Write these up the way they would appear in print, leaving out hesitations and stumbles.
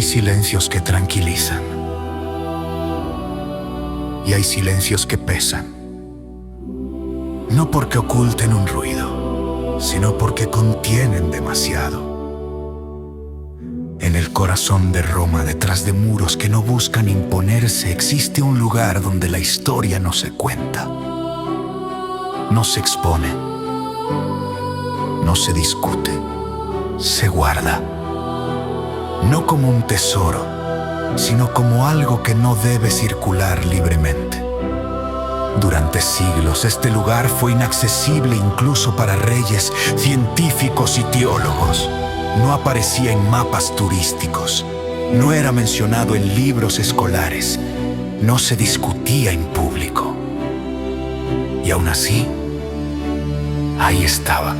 Hay silencios que tranquilizan y hay silencios que pesan, no porque oculten un ruido, sino porque contienen demasiado. En el corazón de Roma, detrás de muros que no buscan imponerse, existe un lugar donde la historia no se cuenta, no se expone, no se discute, se guarda. No como un tesoro, sino como algo que no debe circular libremente. Durante siglos, este lugar fue inaccesible incluso para reyes, científicos y teólogos. No aparecía en mapas turísticos, no era mencionado en libros escolares, no se discutía en público. Y aún así, ahí estaba,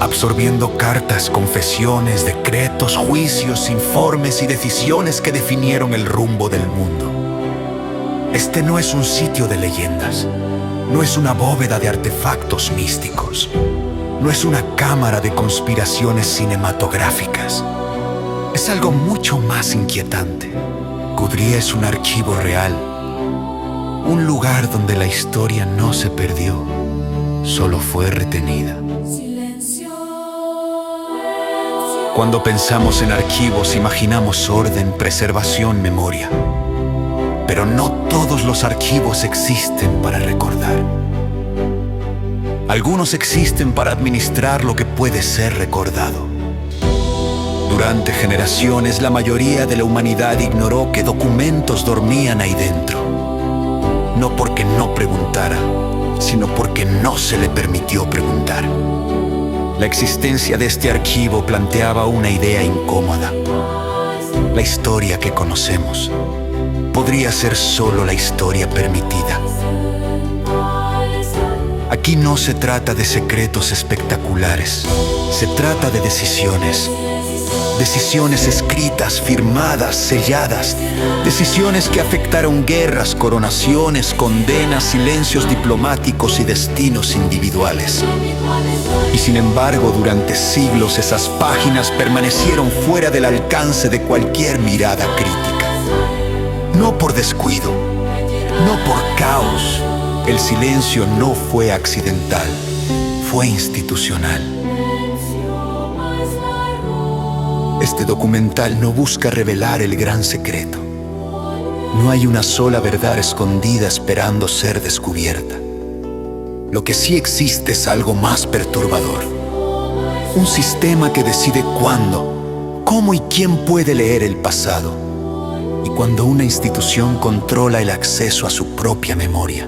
absorbiendo cartas, confesiones, decretos, juicios, informes y decisiones que definieron el rumbo del mundo. Este no es un sitio de leyendas, no es una bóveda de artefactos místicos, no es una cámara de conspiraciones cinematográficas. Es algo mucho más inquietante. Cudría es un archivo real, un lugar donde la historia no se perdió, solo fue retenida. Cuando pensamos en archivos, imaginamos orden, preservación, memoria. Pero no todos los archivos existen para recordar. Algunos existen para administrar lo que puede ser recordado. Durante generaciones, la mayoría de la humanidad ignoró que documentos dormían ahí dentro. No porque no preguntara, sino porque no se le permitió preguntar. La existencia de este archivo planteaba una idea incómoda. La historia que conocemos podría ser solo la historia permitida. Aquí no se trata de secretos espectaculares, se trata de decisiones. Decisiones escritas, firmadas, selladas. Decisiones que afectaron guerras, coronaciones, condenas, silencios diplomáticos y destinos individuales. Y sin embargo, durante siglos esas páginas permanecieron fuera del alcance de cualquier mirada crítica. No por descuido, no por caos. El silencio no fue accidental, fue institucional. Este documental no busca revelar el gran secreto. No hay una sola verdad escondida esperando ser descubierta. Lo que sí existe es algo más perturbador. Un sistema que decide cuándo, cómo y quién puede leer el pasado. Y cuando una institución controla el acceso a su propia memoria,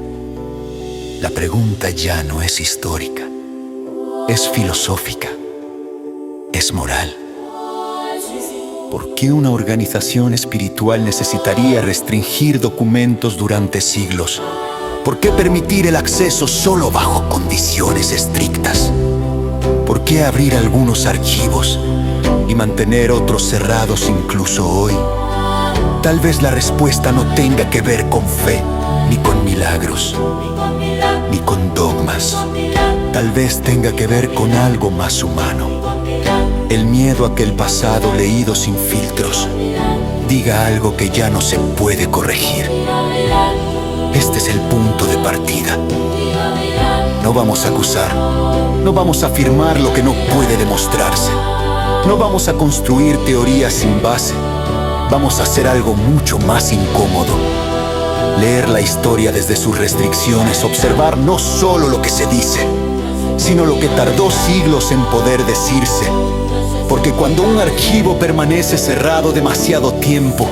la pregunta ya no es histórica, es filosófica, es moral. ¿Por qué una organización espiritual necesitaría restringir documentos durante siglos? ¿Por qué permitir el acceso solo bajo condiciones estrictas? ¿Por qué abrir algunos archivos y mantener otros cerrados incluso hoy? Tal vez la respuesta no tenga que ver con fe, ni con milagros, ni con dogmas. Tal vez tenga que ver con algo más humano. El miedo a que el pasado leído sin filtros diga algo que ya no se puede corregir. Este es el punto de partida. No vamos a acusar, no vamos a afirmar lo que no puede demostrarse. No vamos a construir teorías sin base. Vamos a hacer algo mucho más incómodo. Leer la historia desde sus restricciones, observar no solo lo que se dice, sino lo que tardó siglos en poder decirse. Porque cuando un archivo permanece cerrado demasiado tiempo,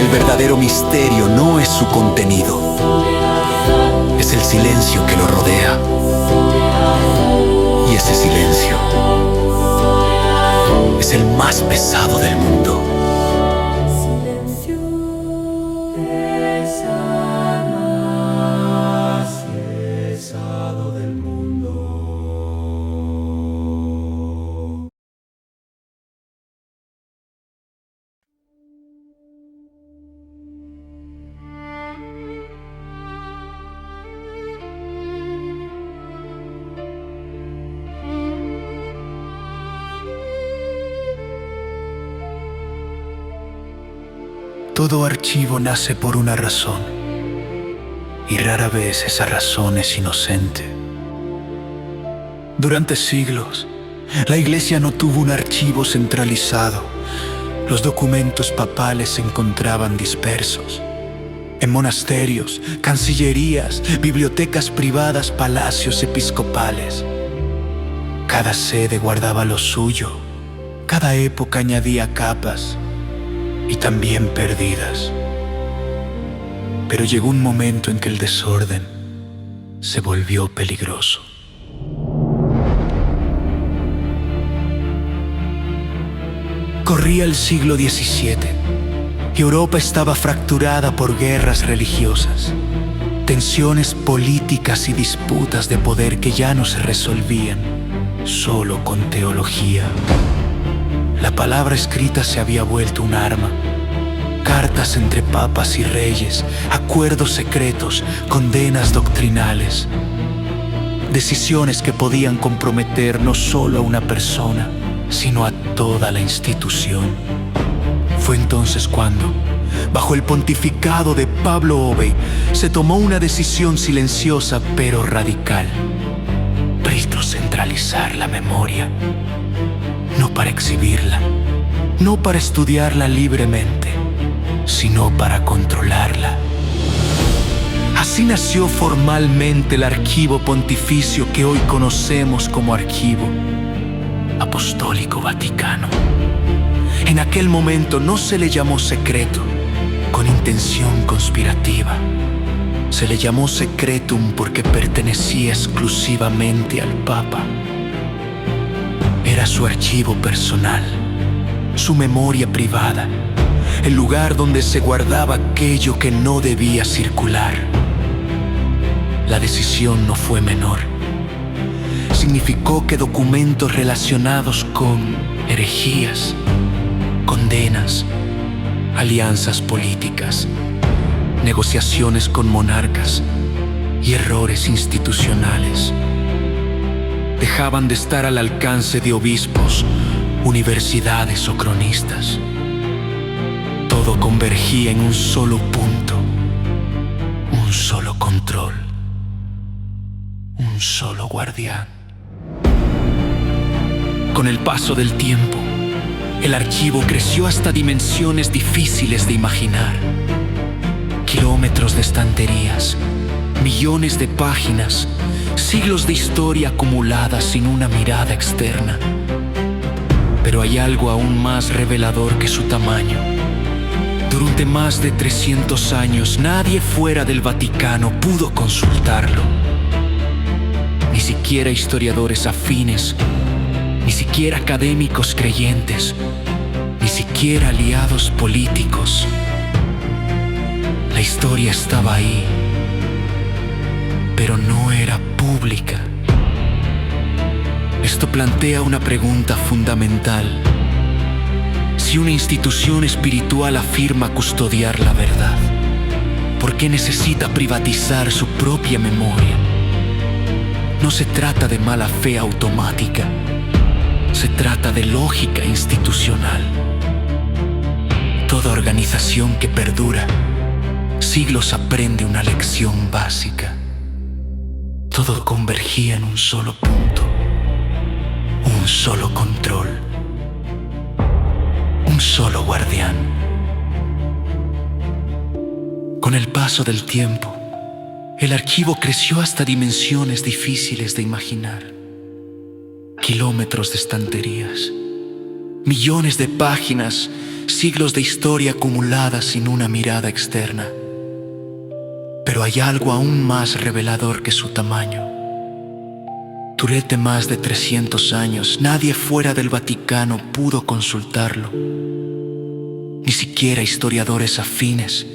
el verdadero misterio no es su contenido, es el silencio que lo rodea. Y ese silencio es el más pesado del mundo. Todo archivo nace por una razón, y rara vez esa razón es inocente. Durante siglos, la Iglesia no tuvo un archivo centralizado. Los documentos papales se encontraban dispersos en monasterios, cancillerías, bibliotecas privadas, palacios episcopales. Cada sede guardaba lo suyo, cada época añadía capas y también perdidas. Pero llegó un momento en que el desorden se volvió peligroso. Corría el siglo XVII y Europa estaba fracturada por guerras religiosas, tensiones políticas y disputas de poder que ya no se resolvían solo con teología. La palabra escrita se había vuelto un arma. Cartas entre papas y reyes, acuerdos secretos, condenas doctrinales. Decisiones que podían comprometer no solo a una persona, sino a toda la institución. Fue entonces cuando, bajo el pontificado de Pablo Obe, se tomó una decisión silenciosa pero radical: centralizar la memoria, no para exhibirla, no para estudiarla libremente, sino para controlarla. Así nació formalmente el Archivo Pontificio que hoy conocemos como Archivo Apostólico Vaticano. En aquel momento no se le llamó secreto con intención conspirativa. Se le llamó secretum porque pertenecía exclusivamente al Papa. Era su archivo personal, su memoria privada, el lugar donde se guardaba aquello que no debía circular. La decisión no fue menor. Significó que documentos relacionados con herejías, condenas, alianzas políticas, negociaciones con monarcas y errores institucionales dejaban de estar al alcance de obispos, universidades o cronistas. Todo convergía en un solo punto, un solo control, un solo guardián. Con el paso del tiempo, el archivo creció hasta dimensiones difíciles de imaginar. Kilómetros de estanterías, millones de páginas, siglos de historia acumulada sin una mirada externa. Pero hay algo aún más revelador que su tamaño. Durante más de 300 años, nadie fuera del Vaticano pudo consultarlo. Ni siquiera historiadores afines, ni siquiera académicos creyentes, ni siquiera aliados políticos. La historia estaba ahí, pero no era pública. Esto plantea una pregunta fundamental. Si una institución espiritual afirma custodiar la verdad, ¿por qué necesita privatizar su propia memoria? No se trata de mala fe automática, se trata de lógica institucional. Toda organización que perdura siglos aprende una lección básica. Todo convergía en un solo punto, un solo control, un solo guardián. Con el paso del tiempo, el archivo creció hasta dimensiones difíciles de imaginar. Kilómetros de estanterías, millones de páginas, siglos de historia acumulada sin una mirada externa. Pero hay algo aún más revelador que su tamaño. Durante más de 300 años, nadie fuera del Vaticano pudo consultarlo. Ni siquiera historiadores afines,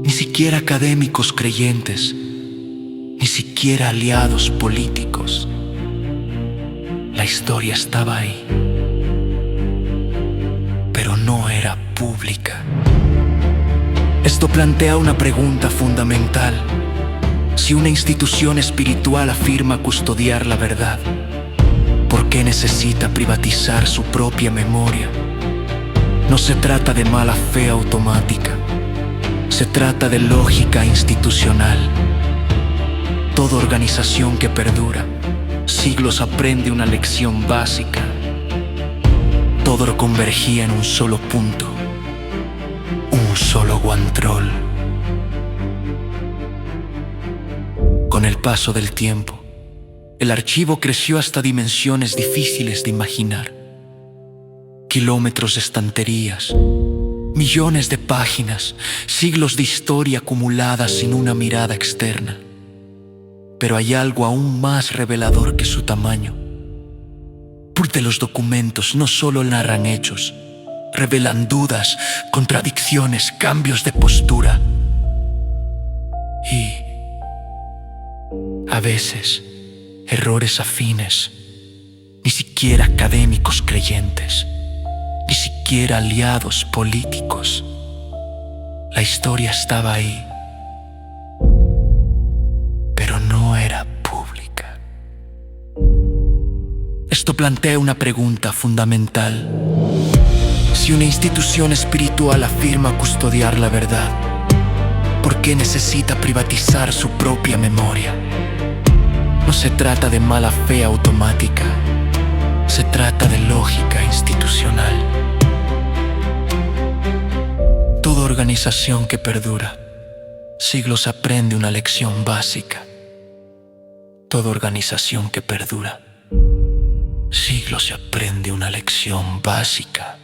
ni siquiera académicos creyentes, ni siquiera aliados políticos. La historia estaba ahí, pero no era pública. Esto plantea una pregunta fundamental. Si una institución espiritual afirma custodiar la verdad, ¿por qué necesita privatizar su propia memoria? No se trata de mala fe automática, se trata de lógica institucional. Toda organización que perdura siglos aprende una lección básica. Todo convergía en un solo punto, un solo guantrol. Con el paso del tiempo, el archivo creció hasta dimensiones difíciles de imaginar. Kilómetros de estanterías, millones de páginas, siglos de historia acumuladas sin una mirada externa. Pero hay algo aún más revelador que su tamaño. Porque los documentos no solo narran hechos, revelan dudas, contradicciones, cambios de postura. Y, a veces, errores afines, ni siquiera académicos creyentes, ni siquiera aliados políticos. La historia estaba ahí, pero no era pública. Esto plantea una pregunta fundamental. Si una institución espiritual afirma custodiar la verdad, ¿por qué necesita privatizar su propia memoria? No se trata de mala fe automática, se trata de lógica institucional. Toda organización que perdura siglos aprende una lección básica. Toda organización que perdura siglos se aprende una lección básica.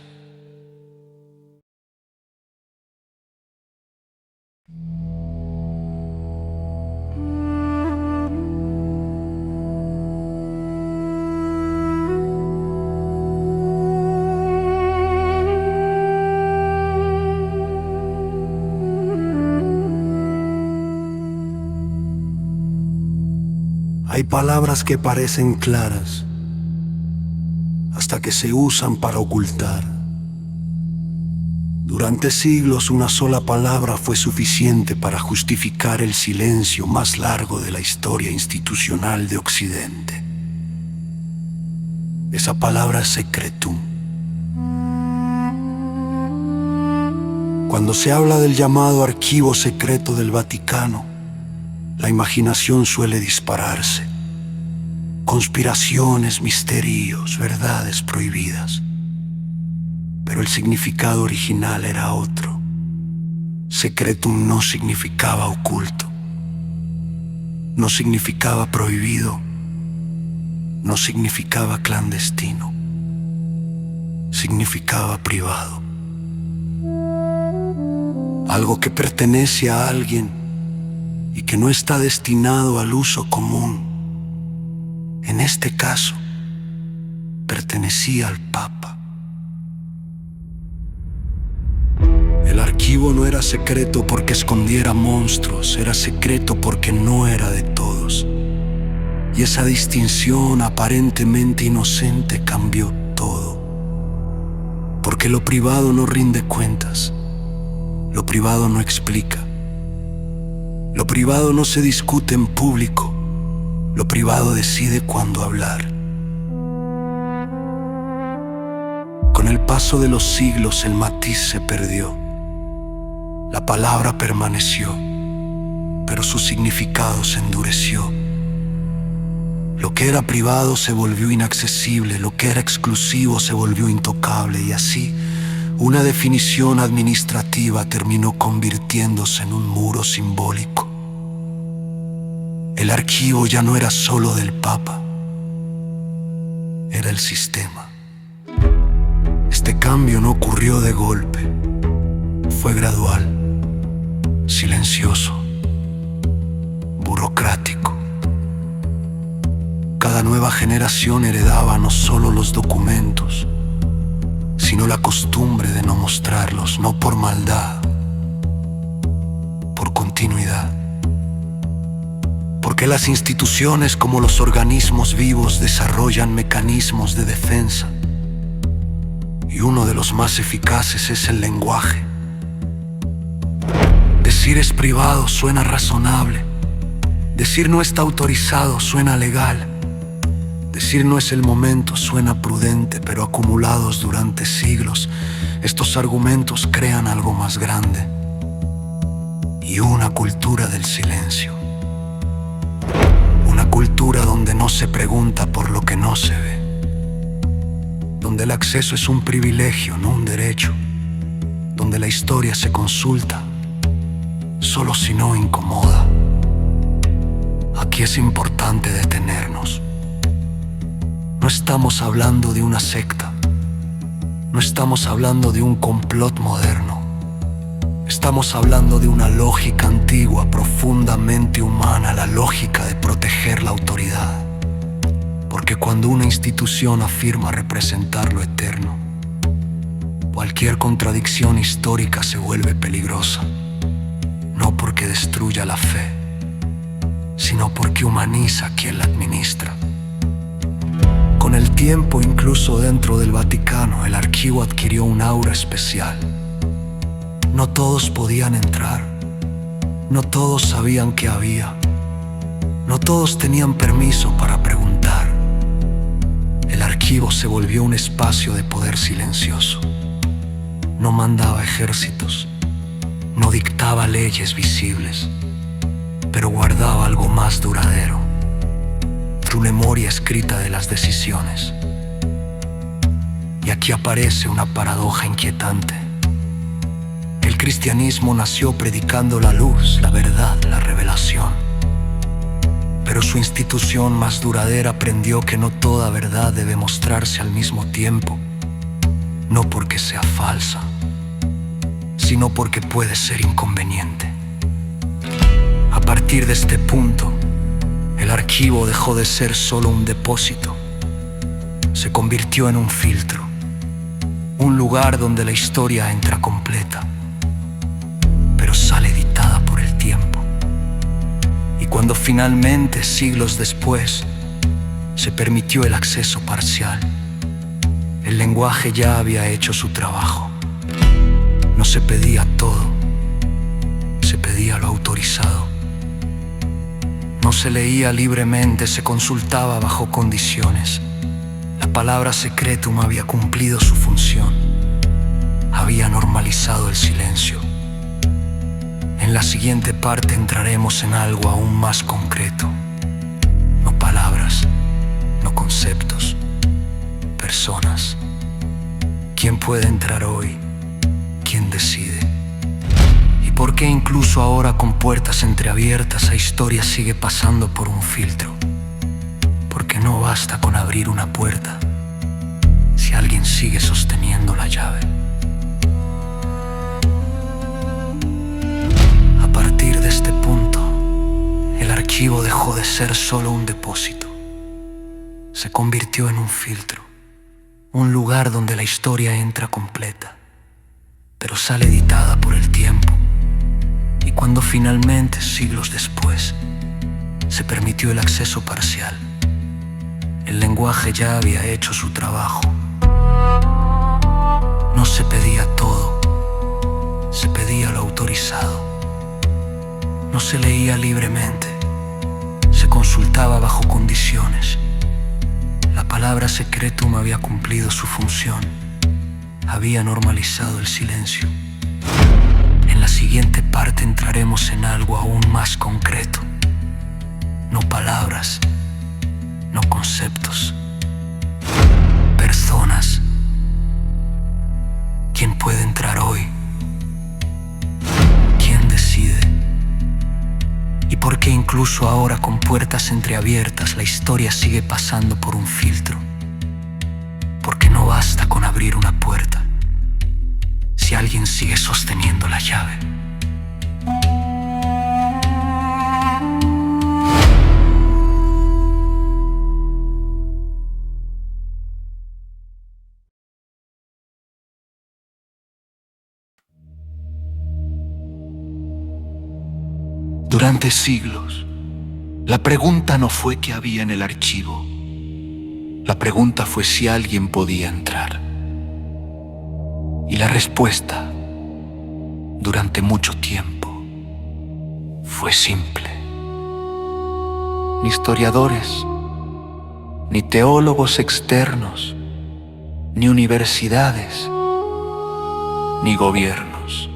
Hay palabras que parecen claras hasta que se usan para ocultar. Durante siglos una sola palabra fue suficiente para justificar el silencio más largo de la historia institucional de Occidente. Esa palabra es secretum. Cuando se habla del llamado archivo secreto del Vaticano, la imaginación suele dispararse. Conspiraciones, misterios, verdades prohibidas. Pero el significado original era otro. Secretum no significaba oculto, no significaba prohibido, no significaba clandestino, significaba privado. Algo que pertenece a alguien y que no está destinado al uso común. En este caso, pertenecía al Papa. El archivo no era secreto porque escondiera monstruos, era secreto porque no era de todos. Y esa distinción aparentemente inocente cambió todo. Porque lo privado no rinde cuentas, lo privado no explica, lo privado no se discute en público. Lo privado decide cuándo hablar. Con el paso de los siglos el matiz se perdió. La palabra permaneció, pero su significado se endureció. Lo que era privado se volvió inaccesible, lo que era exclusivo se volvió intocable, y así una definición administrativa terminó convirtiéndose en un muro simbólico. El archivo ya no era solo del Papa, era el sistema. Este cambio no ocurrió de golpe, fue gradual, silencioso, burocrático. Cada nueva generación heredaba no solo los documentos, sino la costumbre de no mostrarlos, no por maldad, por continuidad. Porque las instituciones, como los organismos vivos, desarrollan mecanismos de defensa. Y uno de los más eficaces es el lenguaje. Decir es privado suena razonable. Decir no está autorizado suena legal. Decir no es el momento suena prudente, pero acumulados durante siglos, estos argumentos crean algo más grande y una cultura del silencio. Una cultura donde no se pregunta por lo que no se ve, donde el acceso es un privilegio, no un derecho, donde la historia se consulta solo si no incomoda. Aquí es importante detenernos. No estamos hablando de una secta, no estamos hablando de un complot moderno. Estamos hablando de una lógica antigua, profundamente humana, la lógica de proteger la autoridad. Porque cuando una institución afirma representar lo eterno, cualquier contradicción histórica se vuelve peligrosa, no porque destruya la fe, sino porque humaniza a quien la administra. Con el tiempo, incluso dentro del Vaticano, el archivo adquirió un aura especial. No todos podían entrar, no todos sabían qué había, no todos tenían permiso para preguntar. El archivo se volvió un espacio de poder silencioso. No mandaba ejércitos, no dictaba leyes visibles, pero guardaba algo más duradero: su memoria escrita de las decisiones. Y aquí aparece una paradoja inquietante. El cristianismo nació predicando la luz, la verdad, la revelación. Pero su institución más duradera aprendió que no toda verdad debe mostrarse al mismo tiempo, no porque sea falsa, sino porque puede ser inconveniente. A partir de este punto, el archivo dejó de ser solo un depósito, se convirtió en un filtro, un lugar donde la historia entra completa, pero sale editada por el tiempo. Y cuando finalmente, siglos después, se permitió el acceso parcial, el lenguaje ya había hecho su trabajo. No se pedía todo, se pedía lo autorizado. No se leía libremente, se consultaba bajo condiciones. La palabra secretum había cumplido su función, había normalizado el silencio. En la siguiente parte entraremos en algo aún más concreto. No palabras, no conceptos, personas. ¿Quién puede entrar hoy? ¿Quién decide? ¿Y por qué incluso ahora, con puertas entreabiertas, la historia sigue pasando por un filtro? Porque no basta con abrir una puerta si alguien sigue sosteniendo la llave. A partir de este punto, el archivo dejó de ser solo un depósito. Se convirtió en un filtro, un lugar donde la historia entra completa, pero sale editada por el tiempo. Y cuando finalmente, siglos después, se permitió el acceso parcial, el lenguaje ya había hecho su trabajo. No se pedía todo, se pedía lo autorizado. No se leía libremente, se consultaba bajo condiciones. La palabra secretum había cumplido su función, había normalizado el silencio. En la siguiente parte entraremos en algo aún más concreto. No palabras, no conceptos, personas. ¿Quién puede entrar hoy? ¿Quién decide? ¿Y por qué incluso ahora, con puertas entreabiertas, la historia sigue pasando por un filtro? Porque no basta con abrir una puerta si alguien sigue sosteniendo la llave. Durante siglos, la pregunta no fue qué había en el archivo. La pregunta fue si alguien podía entrar. Y la respuesta, durante mucho tiempo, fue simple. Ni historiadores, ni teólogos externos, ni universidades, ni gobiernos.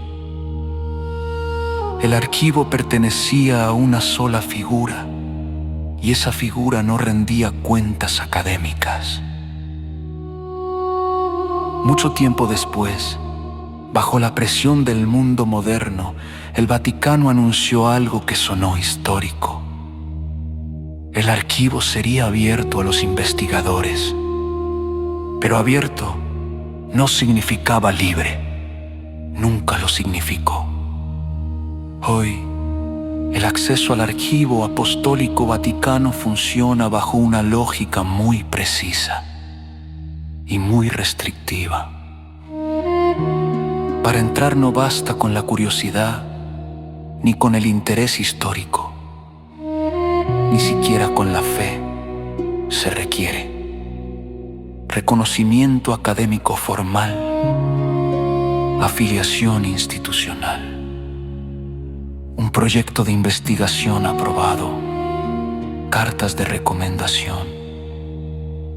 El archivo pertenecía a una sola figura, y esa figura no rendía cuentas académicas. Mucho tiempo después, bajo la presión del mundo moderno, el Vaticano anunció algo que sonó histórico. El archivo sería abierto a los investigadores, pero abierto no significaba libre, nunca lo significó. Hoy, el acceso al Archivo Apostólico Vaticano funciona bajo una lógica muy precisa y muy restrictiva. Para entrar no basta con la curiosidad ni con el interés histórico, ni siquiera con la fe. Se requiere reconocimiento académico formal, afiliación institucional, un proyecto de investigación aprobado, cartas de recomendación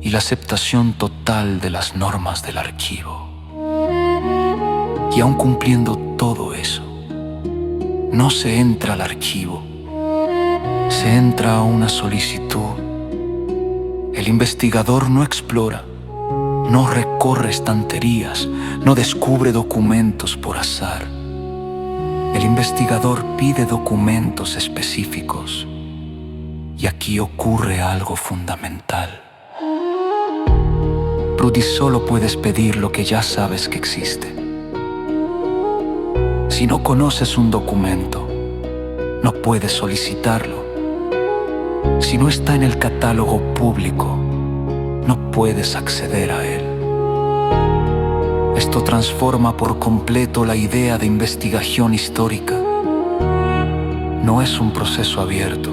y la aceptación total de las normas del archivo. Y aun cumpliendo todo eso, no se entra al archivo, se entra a una solicitud. El investigador no explora, no recorre estanterías, no descubre documentos por azar. El investigador pide documentos específicos, y aquí ocurre algo fundamental. Tú solo puedes pedir lo que ya sabes que existe. Si no conoces un documento, no puedes solicitarlo. Si no está en el catálogo público, no puedes acceder a él. Esto transforma por completo la idea de investigación histórica. No es un proceso abierto,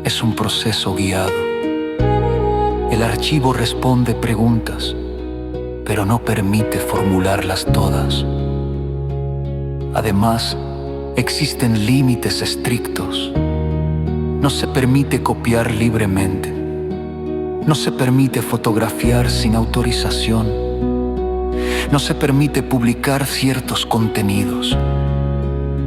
es un proceso guiado. El archivo responde preguntas, pero no permite formularlas todas. Además, existen límites estrictos. No se permite copiar libremente. No se permite fotografiar sin autorización. No se permite publicar ciertos contenidos.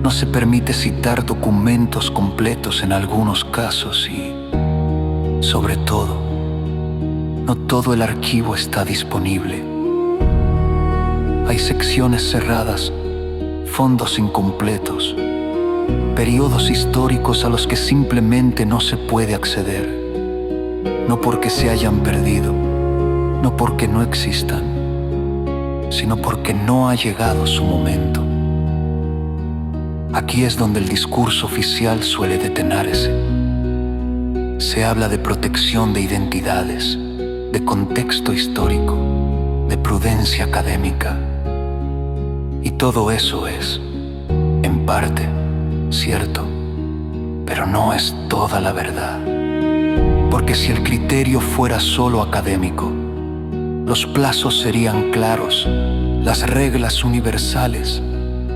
No se permite citar documentos completos en algunos casos y, sobre todo, no todo el archivo está disponible. Hay secciones cerradas, fondos incompletos, periodos históricos a los que simplemente no se puede acceder, no porque se hayan perdido, no porque no existan, sino porque no ha llegado su momento. Aquí es donde el discurso oficial suele detenerse. Se habla de protección de identidades, de contexto histórico, de prudencia académica. Y todo eso es, en parte, cierto, pero no es toda la verdad. Porque si el criterio fuera solo académico, los plazos serían claros, las reglas universales,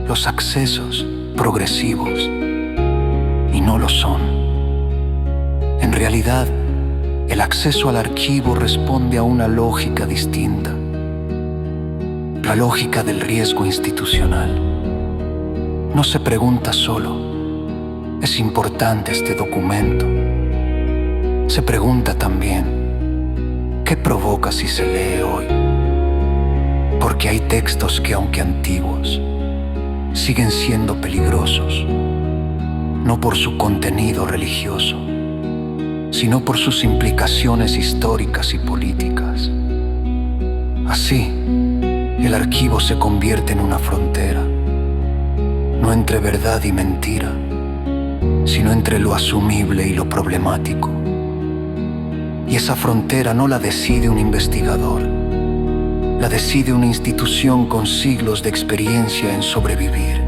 los accesos progresivos, y no lo son. En realidad, el acceso al archivo responde a una lógica distinta, la lógica del riesgo institucional. No se pregunta solo, ¿es importante este documento? Se pregunta también, ¿qué provoca si se lee hoy? Porque hay textos que, aunque antiguos, siguen siendo peligrosos, no por su contenido religioso, sino por sus implicaciones históricas y políticas. Así, el archivo se convierte en una frontera, no entre verdad y mentira, sino entre lo asumible y lo problemático. Y esa frontera no la decide un investigador, la decide una institución con siglos de experiencia en sobrevivir.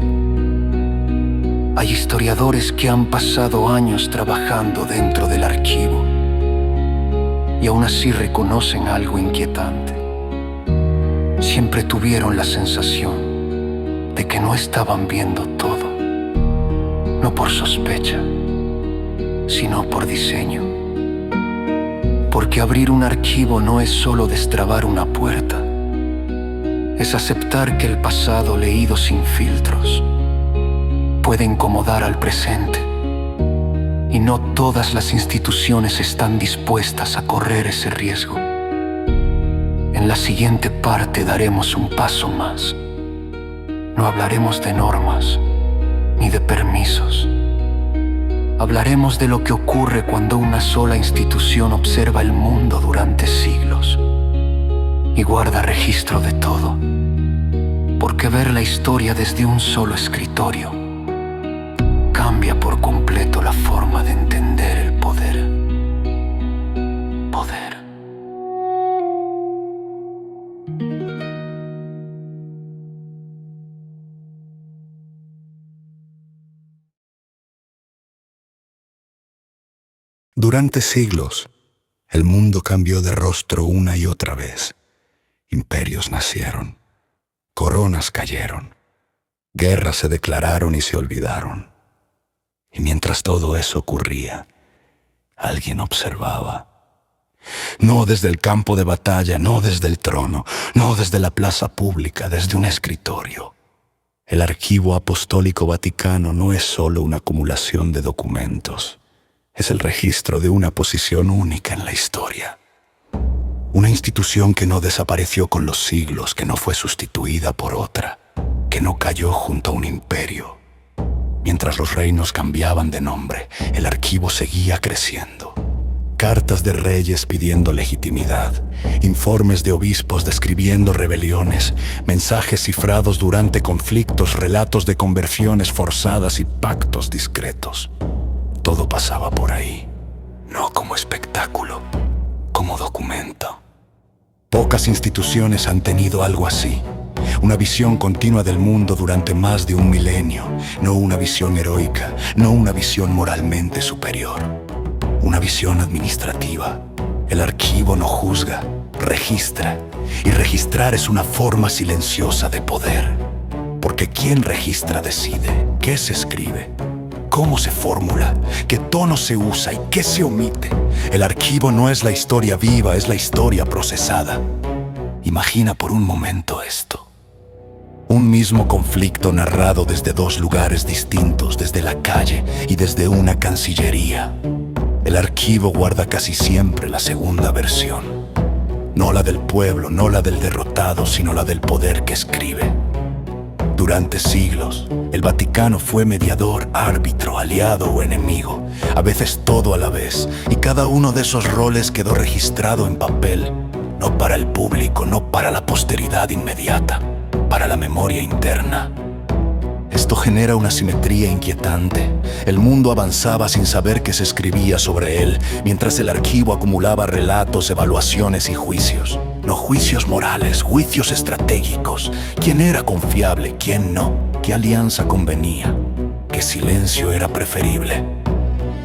Hay historiadores que han pasado años trabajando dentro del archivo y aún así reconocen algo inquietante. Siempre tuvieron la sensación de que no estaban viendo todo, no por sospecha, sino por diseño. Porque abrir un archivo no es solo destrabar una puerta, es aceptar que el pasado leído sin filtros puede incomodar al presente. Y no todas las instituciones están dispuestas a correr ese riesgo. En la siguiente parte daremos un paso más. No hablaremos de normas ni de permisos. Hablaremos de lo que ocurre cuando una sola institución observa el mundo durante siglos y guarda registro de todo. Porque ver la historia desde un solo escritorio cambia por completo la forma de entender el poder. Poder. Durante siglos, el mundo cambió de rostro una y otra vez. Imperios nacieron, coronas cayeron, guerras se declararon y se olvidaron. Y mientras todo eso ocurría, alguien observaba. No desde el campo de batalla, no desde el trono, no desde la plaza pública, desde un escritorio. El Archivo Apostólico Vaticano no es solo una acumulación de documentos. Es el registro de una posición única en la historia. Una institución que no desapareció con los siglos, que no fue sustituida por otra, que no cayó junto a un imperio. Mientras los reinos cambiaban de nombre, el archivo seguía creciendo. Cartas de reyes pidiendo legitimidad, informes de obispos describiendo rebeliones, mensajes cifrados durante conflictos, relatos de conversiones forzadas y pactos discretos. Todo pasaba por ahí, no como espectáculo, como documento. Pocas instituciones han tenido algo así. Una visión continua del mundo durante más de un milenio, no una visión heroica, no una visión moralmente superior. Una visión administrativa. El archivo no juzga, registra. Y registrar es una forma silenciosa de poder. Porque quien registra decide qué se escribe, cómo se formula, qué tono se usa y qué se omite. El archivo no es la historia viva, es la historia procesada. Imagina por un momento esto. Un mismo conflicto narrado desde dos lugares distintos, desde la calle y desde una cancillería. El archivo guarda casi siempre la segunda versión. No la del pueblo, no la del derrotado, sino la del poder que escribe. Durante siglos, el Vaticano fue mediador, árbitro, aliado o enemigo, a veces todo a la vez, y cada uno de esos roles quedó registrado en papel, no para el público, no para la posteridad inmediata, para la memoria interna. Esto genera una simetría inquietante. El mundo avanzaba sin saber qué se escribía sobre él, mientras el archivo acumulaba relatos, evaluaciones y juicios. No juicios morales, juicios estratégicos. ¿Quién era confiable? ¿Quién no? ¿Qué alianza convenía? ¿Qué silencio era preferible?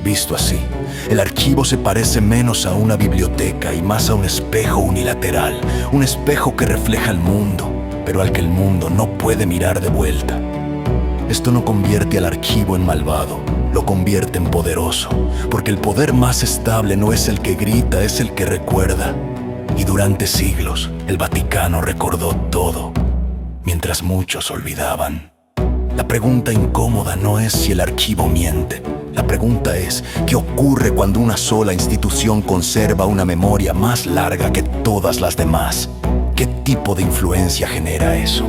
Visto así, el archivo se parece menos a una biblioteca y más a un espejo unilateral. Un espejo que refleja el mundo, pero al que el mundo no puede mirar de vuelta. Esto no convierte al archivo en malvado, lo convierte en poderoso, porque el poder más estable no es el que grita, es el que recuerda. Y durante siglos, el Vaticano recordó todo, mientras muchos olvidaban. La pregunta incómoda no es si el archivo miente. La pregunta es, ¿qué ocurre cuando una sola institución conserva una memoria más larga que todas las demás? ¿Qué tipo de influencia genera eso?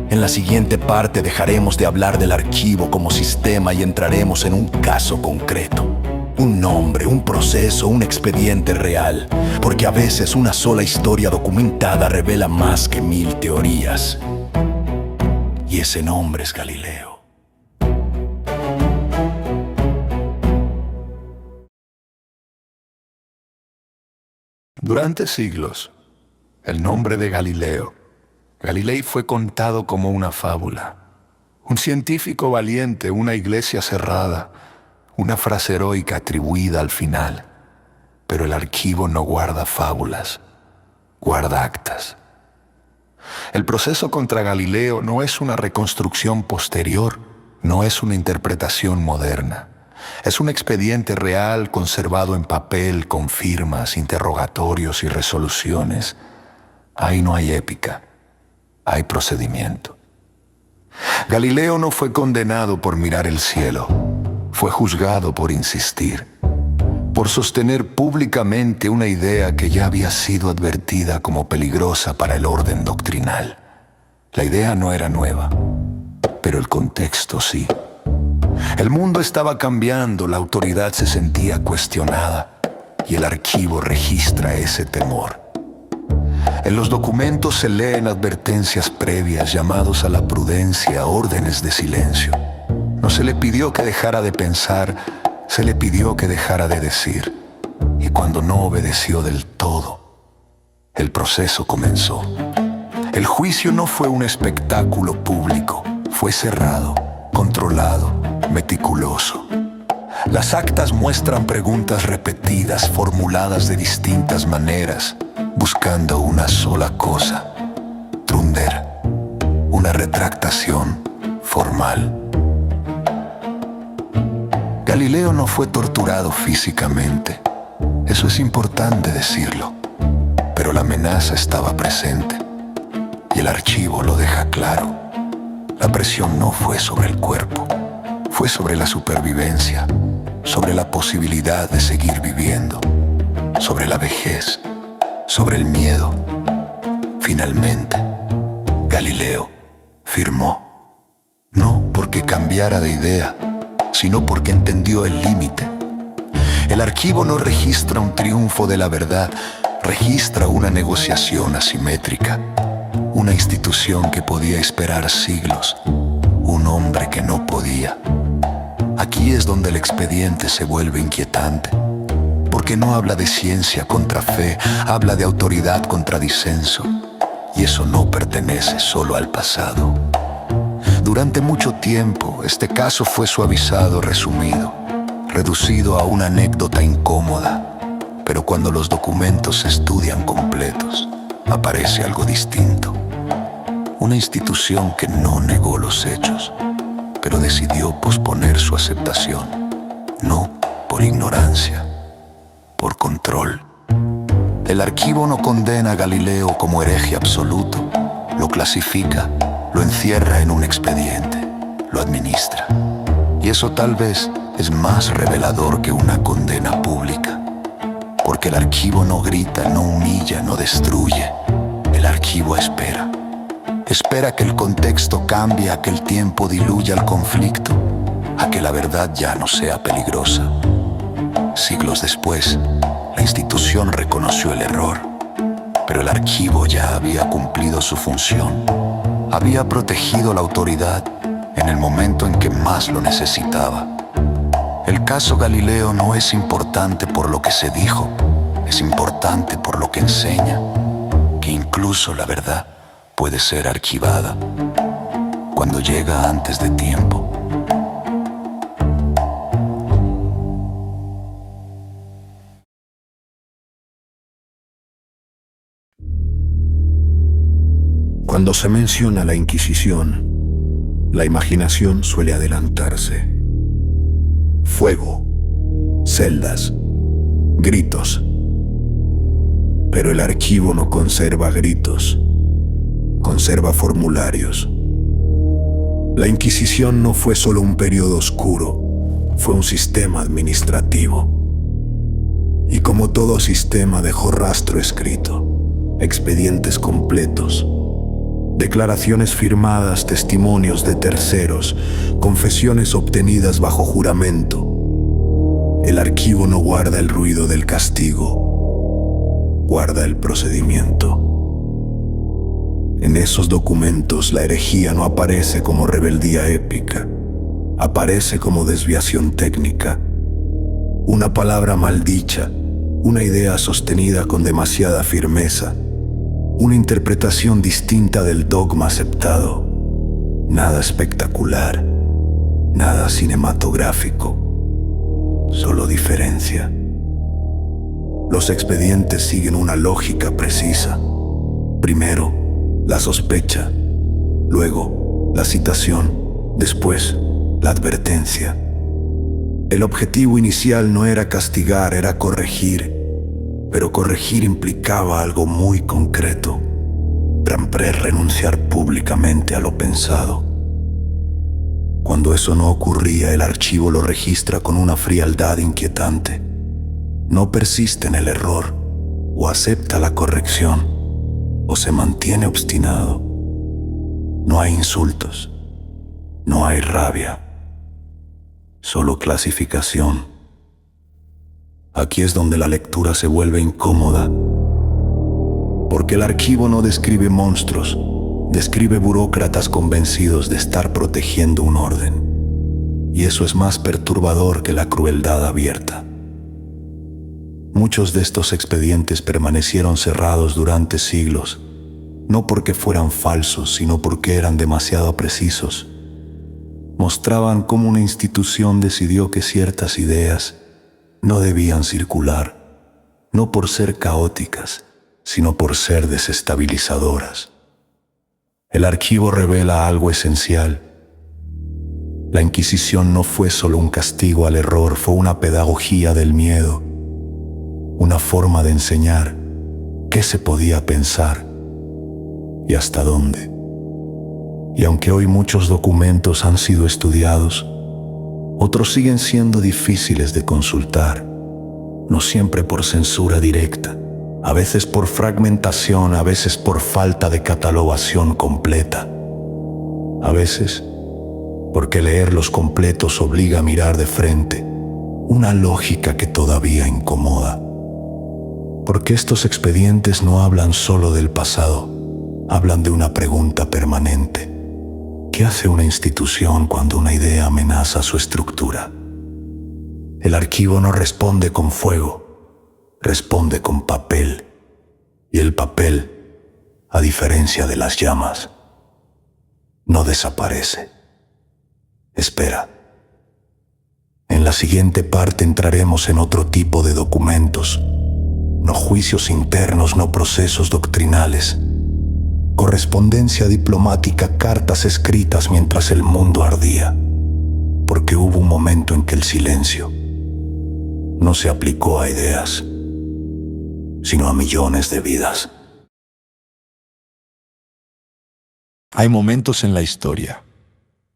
En la siguiente parte dejaremos de hablar del archivo como sistema y entraremos en un caso concreto. Un nombre, un proceso, un expediente real. Porque a veces una sola historia documentada revela más que 1000 teorías. Y ese nombre es Galileo. Durante siglos, el nombre de Galilei fue contado como una fábula. Un científico valiente, una iglesia cerrada, una frase heroica atribuida al final. Pero el archivo no guarda fábulas, guarda actas. El proceso contra Galileo no es una reconstrucción posterior, no es una interpretación moderna. Es un expediente real conservado en papel con firmas, interrogatorios y resoluciones. Ahí no hay épica, hay procedimiento. Galileo no fue condenado por mirar el cielo, fue juzgado por insistir, por sostener públicamente una idea que ya había sido advertida como peligrosa para el orden doctrinal. La idea no era nueva, pero el contexto sí. El mundo estaba cambiando, la autoridad se sentía cuestionada y el archivo registra ese temor. En los documentos se leen advertencias previas, llamados a la prudencia, órdenes de silencio. No se le pidió que dejara de pensar, se le pidió que dejara de decir. Y cuando no obedeció del todo, el proceso comenzó. El juicio no fue un espectáculo público, fue cerrado, controlado, meticuloso. Las actas muestran preguntas repetidas, formuladas de distintas maneras, buscando una sola cosa: trunder, una retractación formal. Galileo no fue torturado físicamente, eso es importante decirlo, pero la amenaza estaba presente y el archivo lo deja claro. La presión no fue sobre el cuerpo, fue sobre la supervivencia, sobre la posibilidad de seguir viviendo, sobre la vejez, sobre el miedo. Finalmente, Galileo firmó, no porque cambiara de idea, sino porque entendió el límite. El archivo no registra un triunfo de la verdad, registra una negociación asimétrica, una institución que podía esperar siglos, un hombre que no podía. Aquí es donde el expediente se vuelve inquietante, porque no habla de ciencia contra fe, habla de autoridad contra disenso, y eso no pertenece solo al pasado. Durante mucho tiempo, este caso fue suavizado, resumido, reducido a una anécdota incómoda, pero cuando los documentos se estudian completos, aparece algo distinto. Una institución que no negó los hechos, pero decidió posponer su aceptación, no por ignorancia, por control. El archivo no condena a Galileo como hereje absoluto, lo clasifica, lo encierra en un expediente, lo administra. Y eso tal vez es más revelador que una condena pública, porque el archivo no grita, no humilla, no destruye. El archivo espera. Espera que el contexto cambie, a que el tiempo diluya el conflicto, a que la verdad ya no sea peligrosa. Siglos después, la institución reconoció el error, pero el archivo ya había cumplido su función. Había protegido la autoridad en el momento en que más lo necesitaba. El caso Galileo no es importante por lo que se dijo, es importante por lo que enseña, que incluso la verdad puede ser archivada cuando llega antes de tiempo. Cuando se menciona la Inquisición, la imaginación suele adelantarse. Fuego, celdas, gritos. Pero el archivo no conserva gritos, conserva formularios. La Inquisición no fue solo un periodo oscuro, fue un sistema administrativo. Y como todo sistema dejó rastro escrito, expedientes completos, declaraciones firmadas, testimonios de terceros, confesiones obtenidas bajo juramento. El archivo no guarda el ruido del castigo, guarda el procedimiento. En esos documentos la herejía no aparece como rebeldía épica, aparece como desviación técnica. Una palabra maldicha, una idea sostenida con demasiada firmeza, una interpretación distinta del dogma aceptado. Nada espectacular, nada cinematográfico, solo diferencia. Los expedientes siguen una lógica precisa. Primero, la sospecha, luego, la citación, después, la advertencia. El objetivo inicial no era castigar, era corregir, pero corregir implicaba algo muy concreto: renunciar públicamente a lo pensado. Cuando eso no ocurría, el archivo lo registra con una frialdad inquietante. No persiste en el error, o acepta la corrección, o se mantiene obstinado. No hay insultos, no hay rabia, solo clasificación. Aquí es donde la lectura se vuelve incómoda, porque el archivo no describe monstruos, describe burócratas convencidos de estar protegiendo un orden. Y eso es más perturbador que la crueldad abierta. Muchos de estos expedientes permanecieron cerrados durante siglos, no porque fueran falsos, sino porque eran demasiado precisos. Mostraban cómo una institución decidió que ciertas ideas no debían circular, no por ser caóticas, sino por ser desestabilizadoras. El archivo revela algo esencial. La Inquisición no fue solo un castigo al error, fue una pedagogía del miedo, una forma de enseñar qué se podía pensar y hasta dónde. Y aunque hoy muchos documentos han sido estudiados, otros siguen siendo difíciles de consultar, no siempre por censura directa, a veces por fragmentación, a veces por falta de catalogación completa, a veces porque leerlos completos obliga a mirar de frente una lógica que todavía incomoda. Porque estos expedientes no hablan solo del pasado, hablan de una pregunta permanente. ¿Qué hace una institución cuando una idea amenaza su estructura? El archivo no responde con fuego, responde con papel. Y el papel, a diferencia de las llamas, no desaparece. Espera. En la siguiente parte entraremos en otro tipo de documentos. No juicios internos, no procesos doctrinales. Correspondencia diplomática, cartas escritas mientras el mundo ardía. Porque hubo un momento en que el silencio no se aplicó a ideas, sino a millones de vidas. Hay momentos en la historia